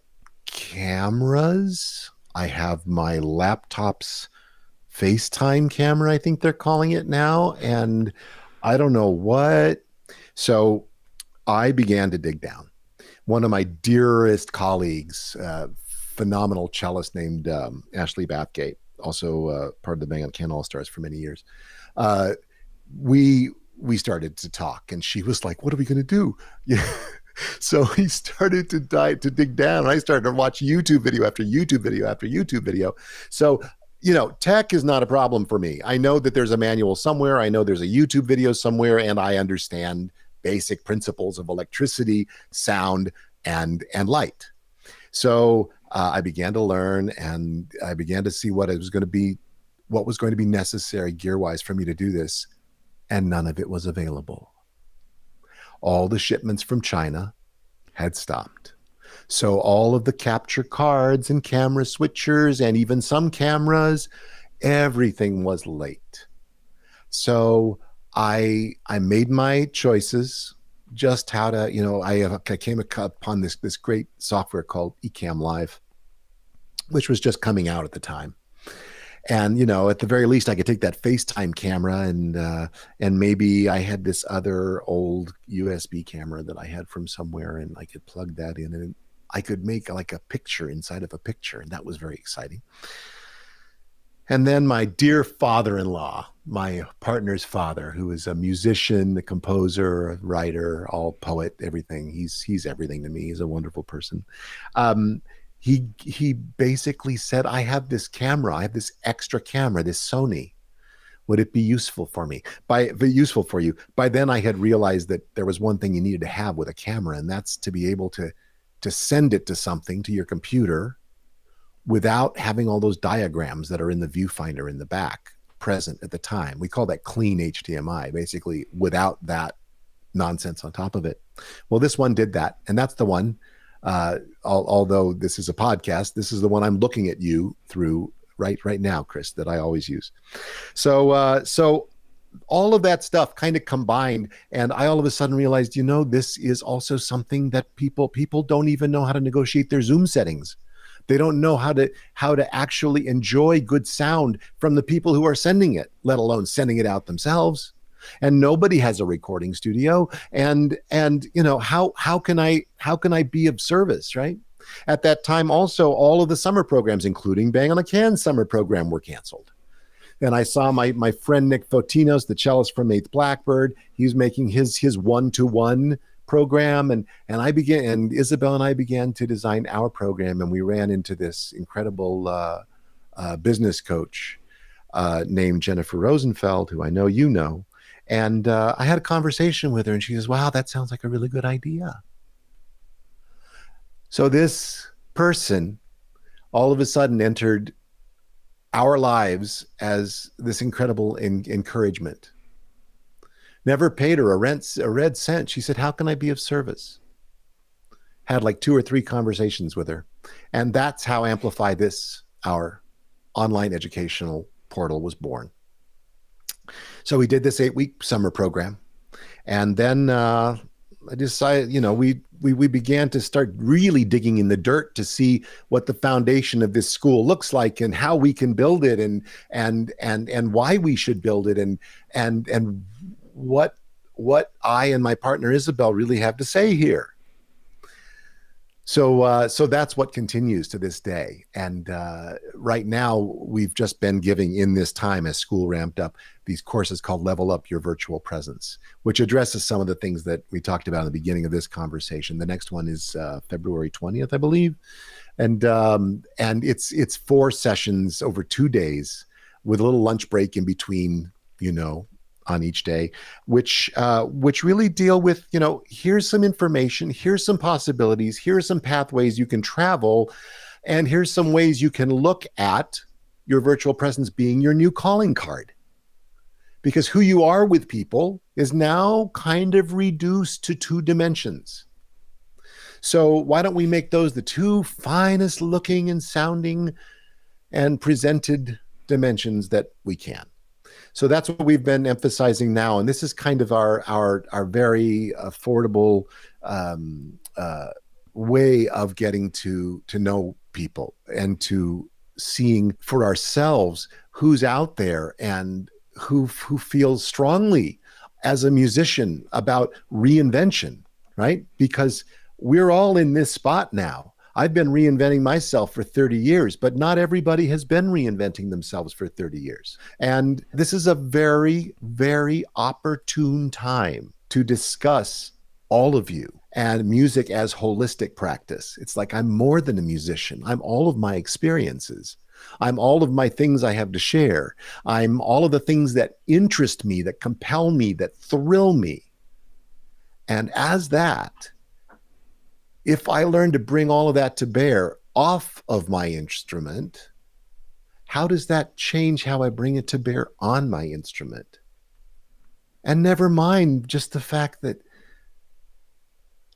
cameras. I have my laptop's FaceTime camera, I think they're calling it now, and I don't know what. So I began to dig down. One of my dearest colleagues, phenomenal cellist named Ashley Bathgate, also part of the Bang on Can All Stars for many years. We started to talk, and she was like, "What are we going to do?" Yeah. So he started to dig down, and I started to watch YouTube video after YouTube video after YouTube video. So, tech is not a problem for me. I know that there's a manual somewhere. I know there's a YouTube video somewhere, and I understand basic principles of electricity, sound, and light. So I began to learn, and I began to see what was going to be necessary gear-wise for me to do this, and none of it was available. All the shipments from China had stopped. So all of the capture cards and camera switchers and even some cameras, everything was late. So I made my choices, just how to, I came upon this great software called Ecamm Live, which was just coming out at the time. And, at the very least, I could take that FaceTime camera and maybe I had this other old USB camera that I had from somewhere, and I could plug that in and I could make like a picture inside of a picture. And that was very exciting. And then my dear father-in-law, my partner's father, who is a musician, a composer, a writer, all poet, everything. He's everything to me. He's a wonderful person. He basically said, I have this camera. I have this extra camera, this Sony. Would it be useful for me? Useful for you? By then I had realized that there was one thing you needed to have with a camera, and that's to be able to send it to something, to your computer, without having all those diagrams that are in the viewfinder in the back present at the time. We call that clean HDMI, basically without that nonsense on top of it. Well, this one did that, and that's the one. Although this is a podcast, this is the one I'm looking at you through right now, Chris, that I always use. So all of that stuff kind of combined, and I all of a sudden realized, this is also something that people don't even know how to negotiate their Zoom settings. They don't know how to actually enjoy good sound from the people who are sending it, let alone sending it out themselves. And nobody has a recording studio. And how can I be of service, right? At that time, also, all of the summer programs, including Bang on a Can summer program, were canceled. And I saw my friend Nick Fotinos, the cellist from Eighth Blackbird. He's making his 1-to-1 program, and Isabel and I began to design our program, and we ran into this incredible business coach named Jennifer Rosenfeld, who I know you know. And I had a conversation with her, and she says, wow, that sounds like a really good idea. So this person all of a sudden entered our lives as this incredible encouragement. Never paid her a red cent. She said, how can I be of service? Had like 2 or 3 conversations with her. And that's how Amplify This, our online educational portal, was born. So we did this 8-week summer program. And then I decided, we began to start really digging in the dirt to see what the foundation of this school looks like and how we can build it and why we should build it and what I and my partner Isabel really have to say here. So that's what continues to this day. And right now, we've just been giving in this time as school ramped up these courses called Level Up Your Virtual Presence, which addresses some of the things that we talked about in the beginning of this conversation. The next one is February 20th, I believe, and it's 4 sessions over 2 days with a little lunch break in between, on each day, which really deal with, here's some information, here's some possibilities, here's some pathways you can travel, and here's some ways you can look at your virtual presence being your new calling card. Because who you are with people is now kind of reduced to 2 dimensions. So why don't we make those the 2 finest looking and sounding and presented dimensions that we can? So that's what we've been emphasizing now, and this is kind of our very affordable way of getting to know people and to seeing for ourselves who's out there and who feels strongly as a musician about reinvention, right? Because we're all in this spot now. I've been reinventing myself for 30 years, but not everybody has been reinventing themselves for 30 years. And this is a very, very opportune time to discuss all of you and music as holistic practice. It's like I'm more than a musician. I'm all of my experiences. I'm all of my things I have to share. I'm all of the things that interest me, that compel me, that thrill me. And as that, if I learn to bring all of that to bear off of my instrument, how does that change how I bring it to bear on my instrument? And never mind just the fact that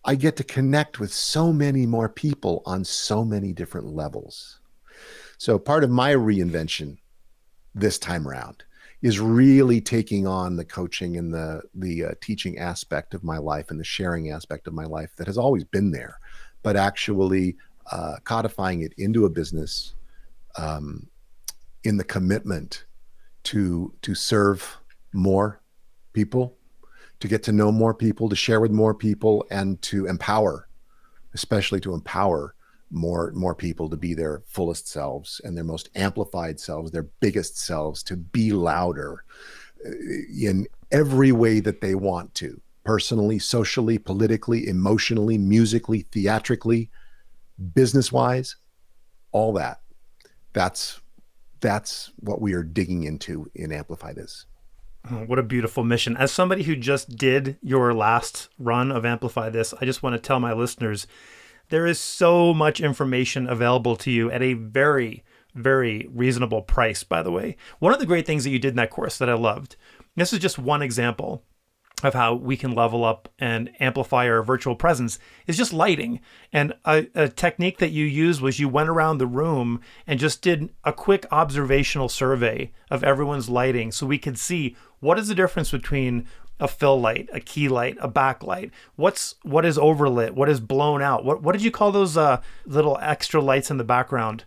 I get to connect with so many more people on so many different levels. So part of my reinvention this time around is really taking on the coaching and the teaching aspect of my life and the sharing aspect of my life that has always been there, but actually codifying it into a business in the commitment to serve more people, to get to know more people, to share with more people, and to empower, especially to empower more people to be their fullest selves and their most amplified selves, their biggest selves, to be louder in every way that they want to, personally, socially, politically, emotionally, musically, theatrically, business-wise, all that. That's what we are digging into in Amplify This. Oh, what a beautiful mission. As somebody who just did your last run of Amplify This, I just want to tell my listeners, there is so much information available to you at a very, very reasonable price, by the way. One of the great things that you did in that course that I loved, this is just one example of how we can level up and amplify our virtual presence, is just lighting. And a technique that you used was you went around the room and just did a quick observational survey of everyone's lighting so we could see what is the difference between a fill light, a key light, a backlight. What is overlit? What is blown out? What did you call those little extra lights in the background?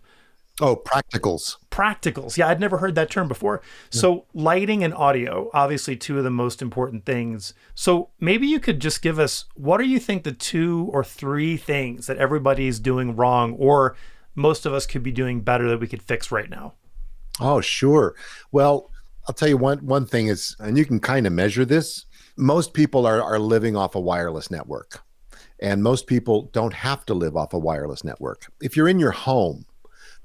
Oh, practicals. Practicals. Yeah, I'd never heard that term before. Yeah. So lighting and audio, obviously 2 of the most important things. So maybe you could just give us, what do you think the 2 or 3 things that everybody's doing wrong or most of us could be doing better that we could fix right now? Oh, sure. Well, I'll tell you one thing is, and you can kind of measure this, most people are living off a wireless network. And most people don't have to live off a wireless network. If you're in your home,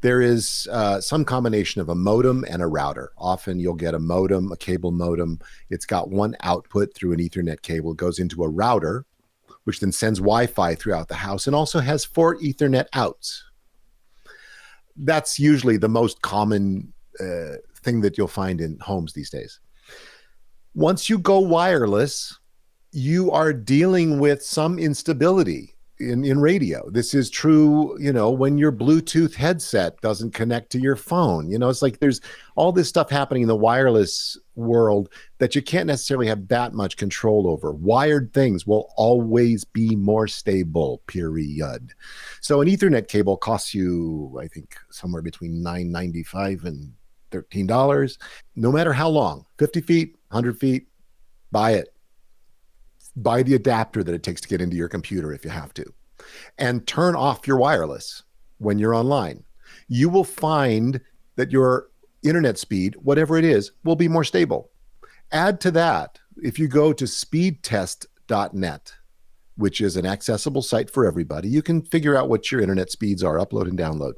there is some combination of a modem and a router. Often you'll get a modem, a cable modem. It's got one output through an Ethernet cable. It goes into a router, which then sends Wi-Fi throughout the house and also has 4 Ethernet outs. That's usually the most common thing that you'll find in homes these days. Once you go wireless, you are dealing with some instability in radio. This is true, when your Bluetooth headset doesn't connect to your phone. It's like there's all this stuff happening in the wireless world that you can't necessarily have that much control over. Wired things will always be more stable, period. So an Ethernet cable costs you, I think, somewhere between $9.95 and $13, no matter how long, 50 feet, 100 feet, buy it. Buy the adapter that it takes to get into your computer if you have to. and turn off your wireless when you're online, you will find that your internet speed, whatever it is, will be more stable. Add to that, if you go to speedtest.net, which is an accessible site for everybody, you can figure out what your internet speeds are, upload and download.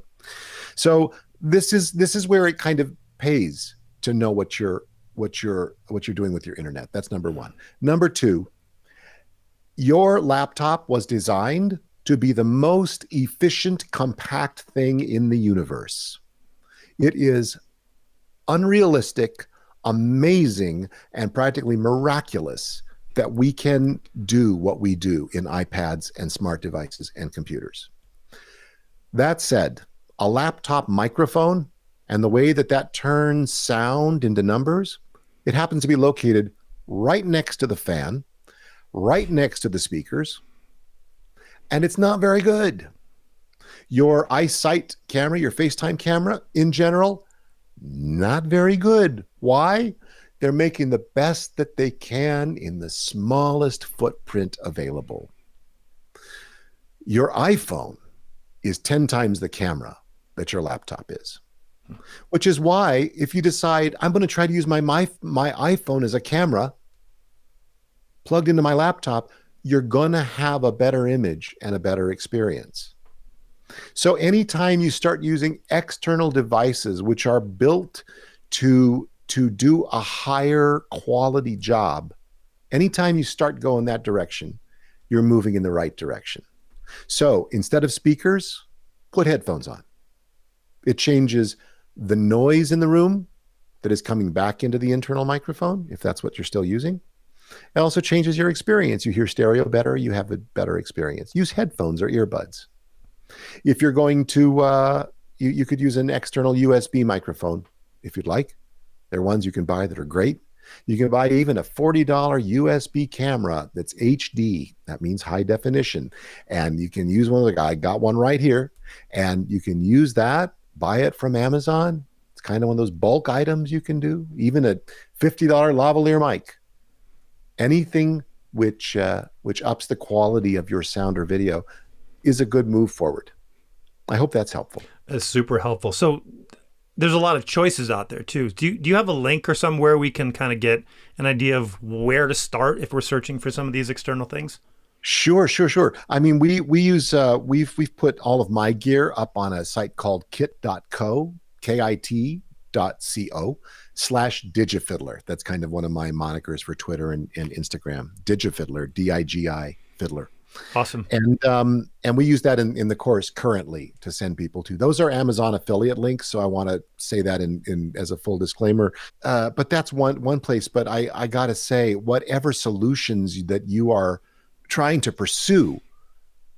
So this is where it kind of pays to know what you're doing with your internet. That's number one. Number two, your laptop was designed to be the most efficient, compact thing in the universe. It is unrealistic, amazing, and practically miraculous that we can do what we do in iPads and smart devices and computers. That said, a laptop microphone and the way that turns sound into numbers, it happens to be located right next to the fan, right next to the speakers, and it's not very good. Your iSight camera, your FaceTime camera in general, not very good. Why? They're making the best that they can in the smallest footprint available. Your iPhone is 10 times the camera that your laptop is, which is why if you decide I'm going to try to use my iPhone as a camera plugged into my laptop, you're going to have a better image and a better experience. So anytime you start using external devices which are built to do a higher quality job, anytime you start going that direction, you're moving in the right direction. So instead of speakers, put headphones on. It changes the noise in the room that is coming back into the internal microphone, if that's what you're still using. It also changes your experience. You hear stereo better, you have a better experience. Use headphones or earbuds. If you're going to, you could use an external USB microphone if you'd like. There are ones you can buy that are great. You can buy even a $40 USB camera that's HD. That means high definition. And you can use one. I got one right here. And you can use that, buy it from Amazon. It's kind of one of those bulk items you can do. Even a $50 lavalier mic. Anything which ups the quality of your sound or video is a good move forward. I hope that's helpful. That's super helpful. So there's a lot of choices out there too. Do you have a link or somewhere we can kind of get an idea of where to start if we're searching for some of these external things? Sure. I mean, we use we've put all of my gear up on a site called kit.co, kit.co/Digifiddler. That's kind of one of my monikers for Twitter and Instagram. Digifiddler, DIGI Fiddler. Awesome. And we use that in the course currently to send people to. Those are Amazon affiliate links, so I want to say that in as a full disclaimer. But that's one place. But I gotta say, whatever solutions that you are trying to pursue,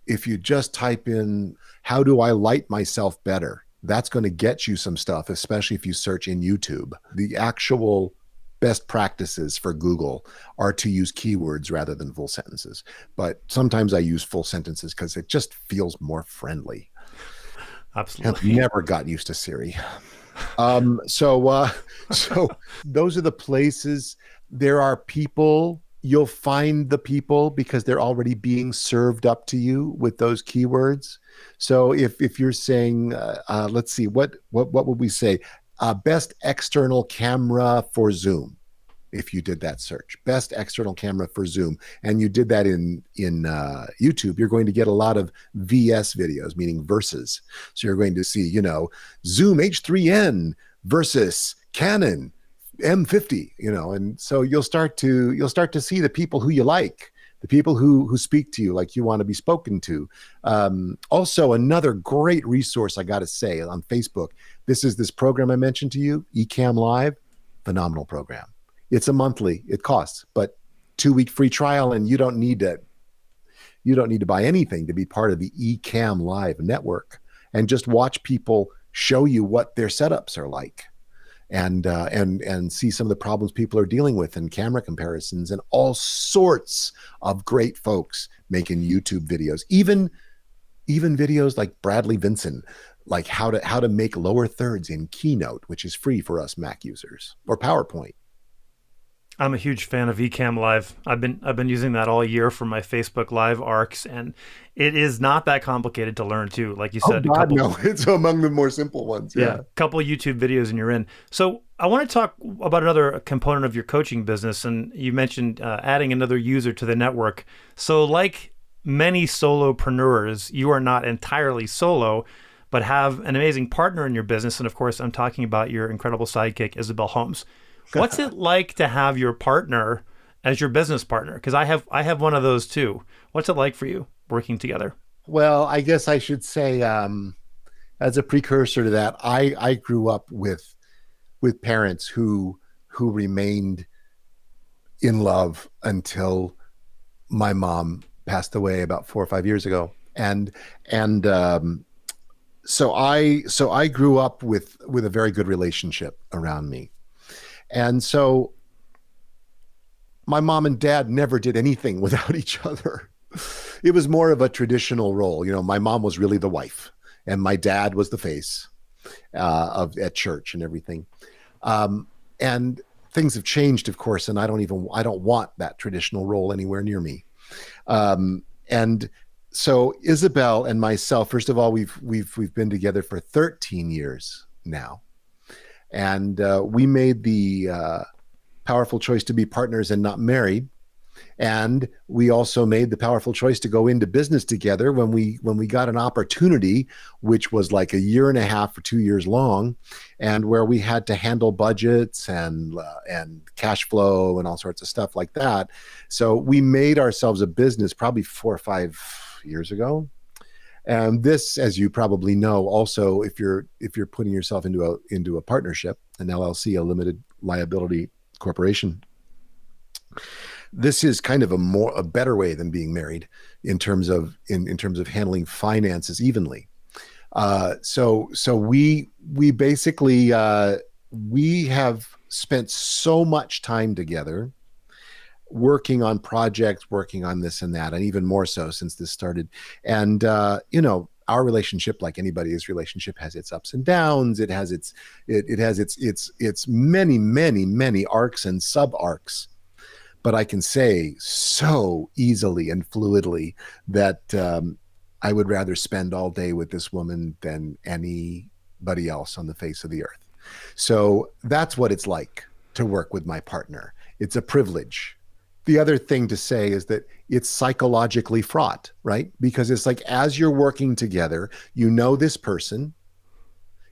if you just type in "how do I light myself better," that's going to get you some stuff, especially if you search in YouTube. The actual best practices for Google are to use keywords rather than full sentences. But sometimes I use full sentences because it just feels more friendly. Absolutely. I've never got used to Siri. So those are the places. There are people. You'll find the people because they're already being served up to you with those keywords. So if you're saying, let's see, what would we say? Best external camera for Zoom. If you did that search, best external camera for Zoom, and you did that in YouTube, you're going to get a lot of VS videos, meaning versus. So you're going to see, Zoom H3N versus Canon M50, and so you'll start to see the people who you like, the people who speak to you like you want to be spoken to. Also, another great resource I got to say on Facebook. This program I mentioned to you, Ecamm Live, phenomenal program. It's a monthly, it costs, but 2-week free trial, and you don't need to buy anything to be part of the Ecamm Live network, and just watch people show you what their setups are like. And see some of the problems people are dealing with, and camera comparisons, and all sorts of great folks making YouTube videos, even videos like Bradley Vinson, like how to make lower thirds in Keynote, which is free for us Mac users, or PowerPoint. I'm a huge fan of Ecamm Live. I've been using that all year for my Facebook Live arcs, and it is not that complicated to learn too. Like you Oh said, a God, couple, no! It's among the more simple ones. yeah, Yeah. couple YouTube videos and you're in. So I want to talk about another component of your coaching business, and you mentioned adding another user to the network. So like many solopreneurs, you are not entirely solo, but have an amazing partner in your business. And of course, I'm talking about your incredible sidekick, Isabel Holmes. What's it like to have your partner as your business partner? Because I have one of those too. What's it like for you working together? Well, I guess I should say, as a precursor to that, I grew up with parents who remained in love until my mom passed away about 4 or 5 years ago, and so I grew up with a very good relationship around me, and so my mom and dad never did anything without each other. It was more of a traditional role. You know, my mom was really the wife, and my dad was the face of at church and everything. And things have changed, of course, and I don't want that traditional role anywhere near me. And so Isabel and myself, first of all, we've been together for 13 years now, and we made the powerful choice to be partners and not married. And we also made the powerful choice to go into business together when we got an opportunity, which was like a year and a half or 2 years long, and where we had to handle budgets and cash flow and all sorts of stuff like that. So we made ourselves a business probably 4 or 5 years ago. And this, as you probably know, also if you're putting yourself into a partnership, an LLC, a limited liability corporation, this is kind of a better way than being married in terms of in terms of handling finances evenly. So we basically we have spent so much time together working on projects, working on this and that, and even more so since this started. And our relationship, like anybody's relationship, has its ups and downs. It has its many arcs and sub arcs. But I can say so easily and fluidly that I would rather spend all day with this woman than anybody else on the face of the earth. So that's what it's like to work with my partner. It's a privilege. The other thing to say is that it's psychologically fraught, right? Because it's like as you're working together, you know this person.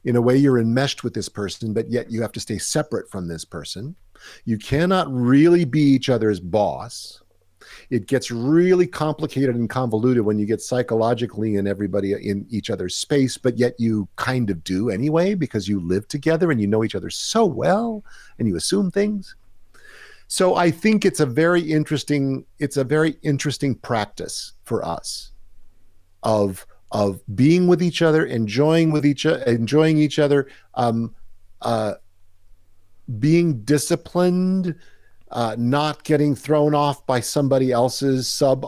In a way, you're enmeshed with this person, but yet you have to stay separate from this person. You cannot really be each other's boss. It gets really complicated and convoluted when you get psychologically in everybody in each other's space, but yet you kind of do anyway because you live together and you know each other so well and you assume things. So I think it's a very interesting practice for us of being with each other, enjoying each other, uh, being disciplined, not getting thrown off by somebody else's sub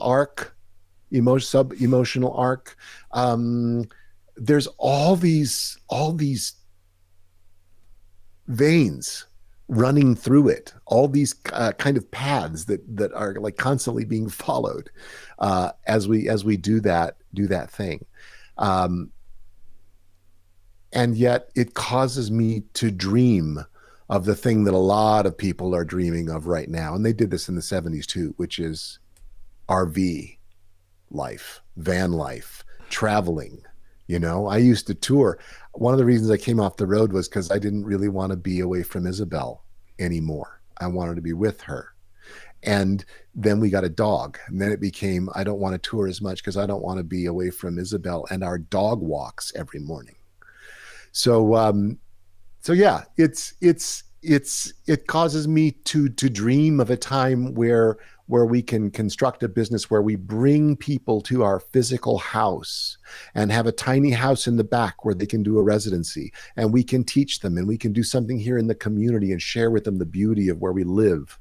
emotional arc. There's all these veins running through it, all these kind of paths that are like constantly being followed as we do that thing. Um, and yet it causes me to dream of the thing that a lot of people are dreaming of right now. And they did this in the 70s too, which is RV life, van life, traveling. You know, I used to tour. One of the reasons I came off the road was because I didn't really want to be away from Isabel anymore. I wanted to be with her. And then we got a dog. And then it became, I don't want to tour as much because I don't want to be away from Isabel and our dog walks every morning. So yeah, it causes me to dream of a time where we can construct a business where we bring people to our physical house and have a tiny house in the back where they can do a residency, and we can teach them, and we can do something here in the community and share with them the beauty of where we live,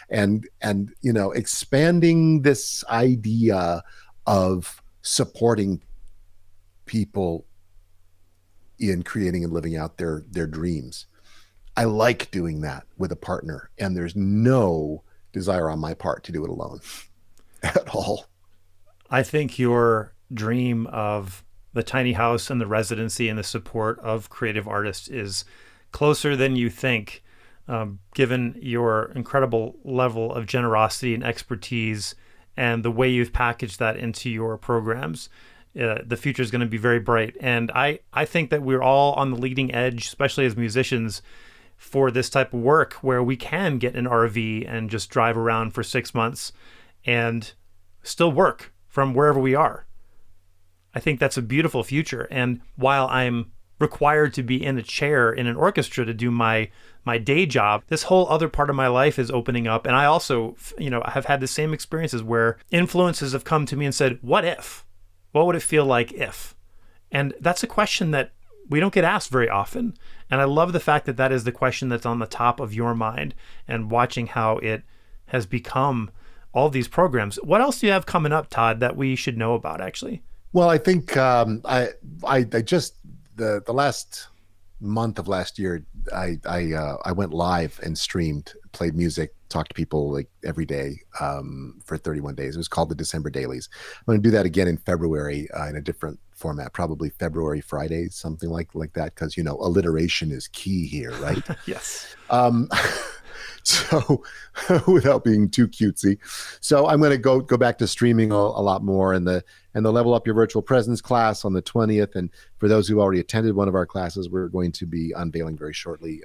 and expanding this idea of supporting people in creating and living out their dreams. I like doing that with a partner, and there's no desire on my part to do it alone at all. I think your dream of the tiny house and the residency and the support of creative artists is closer than you think, given your incredible level of generosity and expertise and the way you've packaged that into your programs. The future is going to be very bright. And I think that we're all on the leading edge, especially as musicians, for this type of work where we can get an RV and just drive around for 6 months and still work from wherever we are. I think that's a beautiful future. And while I'm required to be in a chair in an orchestra to do my day job, this whole other part of my life is opening up. And I also, have had the same experiences where influences have come to me and said, what if? What would it feel like if? And that's a question that we don't get asked very often. And I love the fact that that is the question that's on the top of your mind, and watching how it has become all these programs. What else do you have coming up, Todd, that we should know about, actually? Well, I think I just the last month of last year, I went live and streamed, played music, talked to people like every day for 31 days. It was called the December Dailies. I'm going to do that again in February in a different format, probably February Fridays, something like that, because alliteration is key here, right? Yes. So without being too cutesy, so I'm going to go back to streaming a lot more, and the Level Up Your Virtual Presence class on the 20th. And for those who already attended one of our classes, we're going to be unveiling very shortly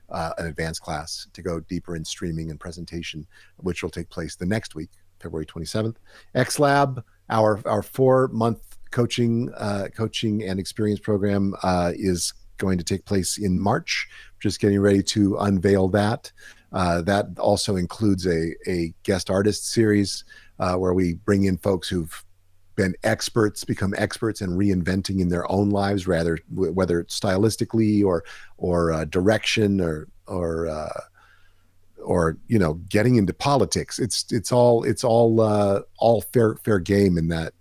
an advanced class to go deeper in streaming and presentation, which will take place the next week, February 27th. X Lab, our 4-month coaching and experience program is going to take place in March. Just getting ready to unveil that. That also includes a guest artist series where we bring in folks who've become experts in reinventing in their own lives, whether it's stylistically or direction or getting into politics. It's all fair game in that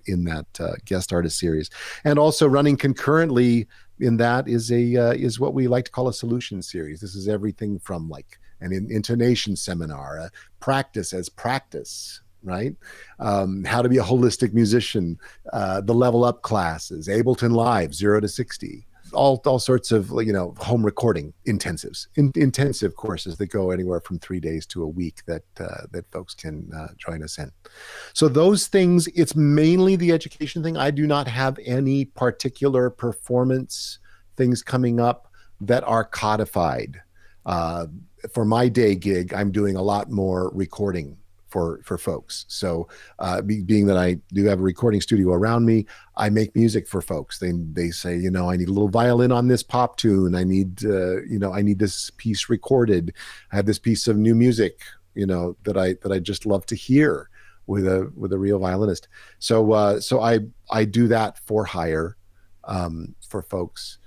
guest artist series. And also running concurrently in that is what we like to call a solution series. This is everything from like an intonation seminar, a practice as practice, right? How to be a holistic musician, the Level Up classes, Ableton Live 0 to 60, all sorts of home recording intensives, intensive courses that go anywhere from 3 days to a week that folks can join us in. So those things, it's mainly the education thing. I do not have any particular performance things coming up that are codified. For my day gig, I'm doing a lot more recording for folks. So being that I do have a recording studio around me, I make music for folks. They say, I need a little violin on this pop tune. I need this piece recorded. I have this piece of new music, that I just love to hear with a real violinist. So I do that for hire for folks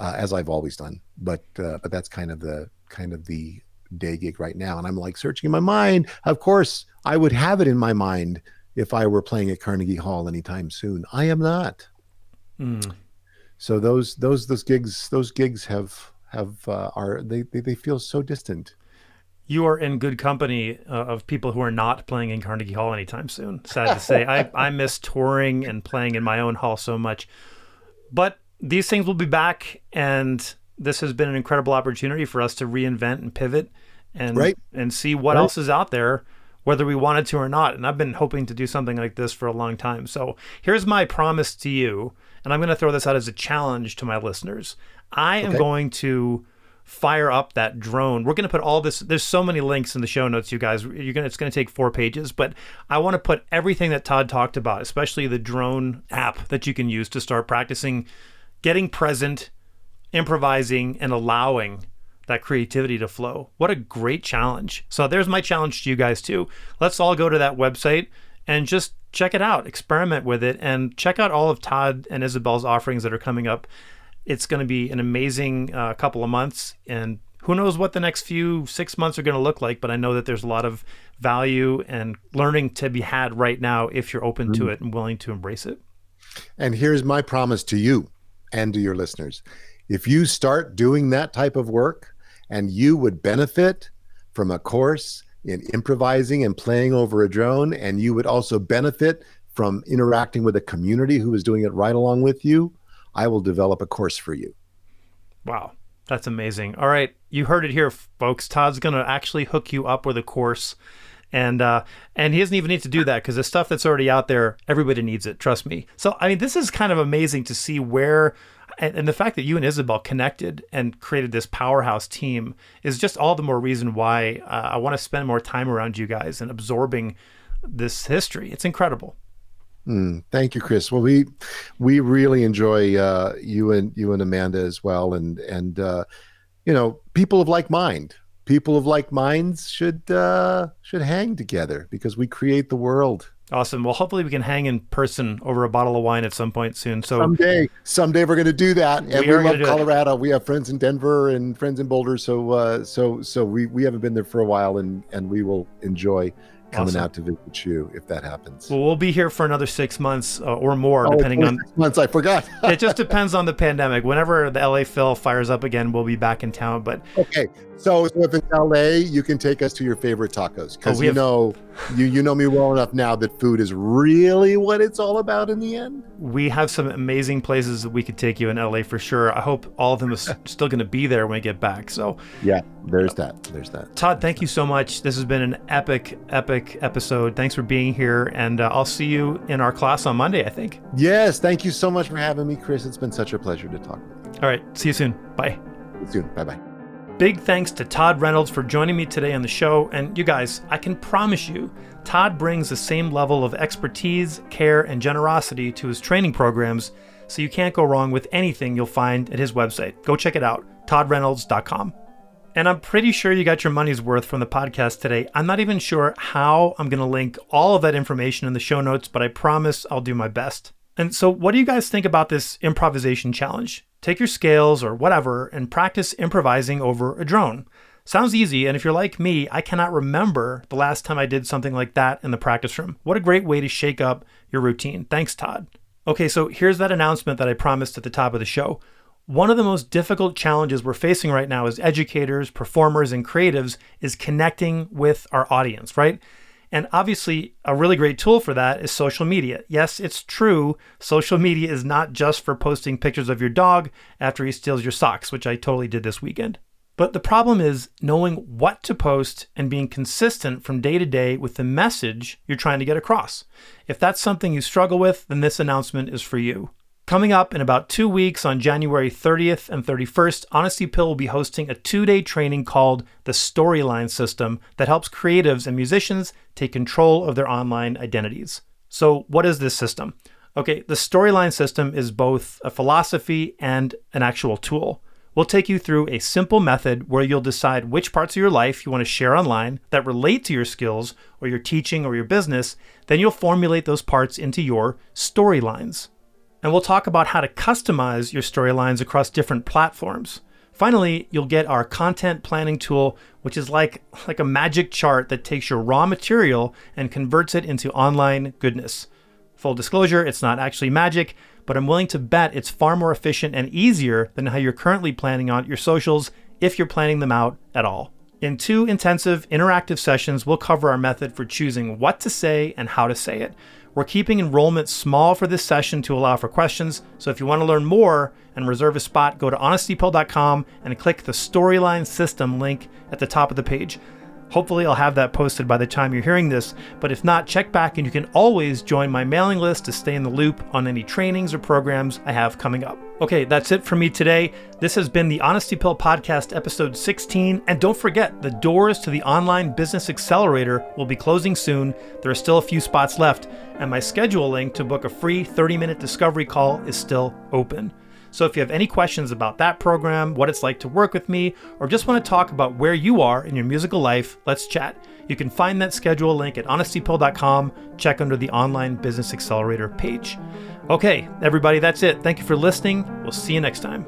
as I've always done. But that's kind of the day gig right now. And I'm like searching in my mind. Of course, I would have it in my mind if I were playing at Carnegie Hall anytime soon. I am not. So those gigs they feel so distant. You are in good company of people who are not playing in Carnegie Hall anytime soon. Sad to say. I miss touring and playing in my own hall so much. But these things will be back, and this has been an incredible opportunity for us to reinvent and pivot and see what else is out there, whether we wanted to or not. And I've been hoping to do something like this for a long time. So here's my promise to you, and I'm going to throw this out as a challenge to my listeners. I am going to fire up that drone. We're going to put all this, there's so many links in the show notes, you guys. It's going to take 4 pages, but I want to put everything that Todd talked about, especially the drone app that you can use to start practicing getting present, improvising, and allowing that creativity to flow. What a great challenge. So there's my challenge to you guys too. Let's all go to that website and just check it out, experiment with it, and check out all of Todd and Isabel's offerings that are coming up. It's going to be an amazing couple of months, and who knows what the next 6 months are going to look like, but I know that there's a lot of value and learning to be had right now if you're open to it and willing to embrace it. And here's my promise to you and to your listeners. If you start doing that type of work and you would benefit from a course in improvising and playing over a drone, and you would also benefit from interacting with a community who is doing it right along with you, I will develop a course for you. Wow. That's amazing. All right. You heard it here, folks. Todd's going to actually hook you up with a course. And he doesn't even need to do that because the stuff that's already out there, everybody needs it. Trust me. So, I mean, this is kind of amazing to see where, and the fact that you and Isabel connected and created this powerhouse team is just all the more reason why I want to spend more time around you guys and absorbing this history. It's incredible. Thank you, Chris. Well, we really enjoy you and Amanda as well, and people of like mind. People of like minds should hang together because we create the world. Awesome. Well, hopefully we can hang in person over a bottle of wine at some point soon. So someday we're going to do that. And we love Colorado. It. We have friends in Denver and friends in Boulder. So we haven't been there for a while, and we will enjoy coming out to visit you if that happens. Well, we'll be here for another 6 months or more, depending on 6 months. I forgot. It just depends on the pandemic. Whenever the LA Phil fires up again, we'll be back in town. But okay, so if it's LA, you can take us to your favorite tacos because you know me well enough now that food is really what it's all about in the end. We have some amazing places that we could take you in LA for sure. I hope all of them is still going to be there when we get back. So yeah, there's that. Todd, thank you so much. This has been an epic episode. Thanks for being here, and I'll see you in our class on Monday, I think. Yes, thank you so much for having me, Chris. It's been such a pleasure to talk with you. All right, see you soon. Bye. See you soon. Bye-bye. Big thanks to Todd Reynolds for joining me today on the show. And you guys, I can promise you, Todd brings the same level of expertise, care, and generosity to his training programs, so you can't go wrong with anything you'll find at his website. Go check it out, toddreynolds.com. And I'm pretty sure you got your money's worth from the podcast today. I'm not even sure how I'm going to link all of that information in the show notes, but I promise I'll do my best. And so what do you guys think about this improvisation challenge? Take your scales or whatever and practice improvising over a drone. Sounds easy, and if you're like me, I cannot remember the last time I did something like that in the practice room. What a great way to shake up your routine. Thanks, Todd. Okay, so here's that announcement that I promised at the top of the show. One of the most difficult challenges we're facing right now as educators, performers, and creatives is connecting with our audience, right? And obviously, a really great tool for that is social media. Yes, it's true. Social media is not just for posting pictures of your dog after he steals your socks, which I totally did this weekend. But the problem is knowing what to post and being consistent from day to day with the message you're trying to get across. If that's something you struggle with, then this announcement is for you. Coming up in about 2 weeks on January 30th and 31st, Honesty Pill will be hosting a 2-day training called the Storyline System that helps creatives and musicians take control of their online identities. So what is this system? Okay, the Storyline System is both a philosophy and an actual tool. We'll take you through a simple method where you'll decide which parts of your life you want to share online that relate to your skills or your teaching or your business. Then you'll formulate those parts into your storylines. And we'll talk about how to customize your storylines across different platforms. Finally, you'll get our content planning tool, which is like a magic chart that takes your raw material and converts it into online goodness. Full disclosure, it's not actually magic, but I'm willing to bet it's far more efficient and easier than how you're currently planning out your socials if you're planning them out at all. In 2 intensive interactive sessions, we'll cover our method for choosing what to say and how to say it. We're keeping enrollment small for this session to allow for questions, so if you want to learn more and reserve a spot, go to honestypill.com and click the Storyline System link at the top of the page. Hopefully I'll have that posted by the time you're hearing this, but if not, check back and you can always join my mailing list to stay in the loop on any trainings or programs I have coming up. Okay, that's it for me today. This has been the Honesty Pill Podcast, episode 16. And don't forget, the doors to the Online Business Accelerator will be closing soon. There are still a few spots left, and my schedule link to book a free 30-minute discovery call is still open. So if you have any questions about that program, what it's like to work with me, or just want to talk about where you are in your musical life, let's chat. You can find that schedule link at honestypill.com. Check under the Online Business Accelerator page. Okay, everybody, that's it. Thank you for listening. We'll see you next time.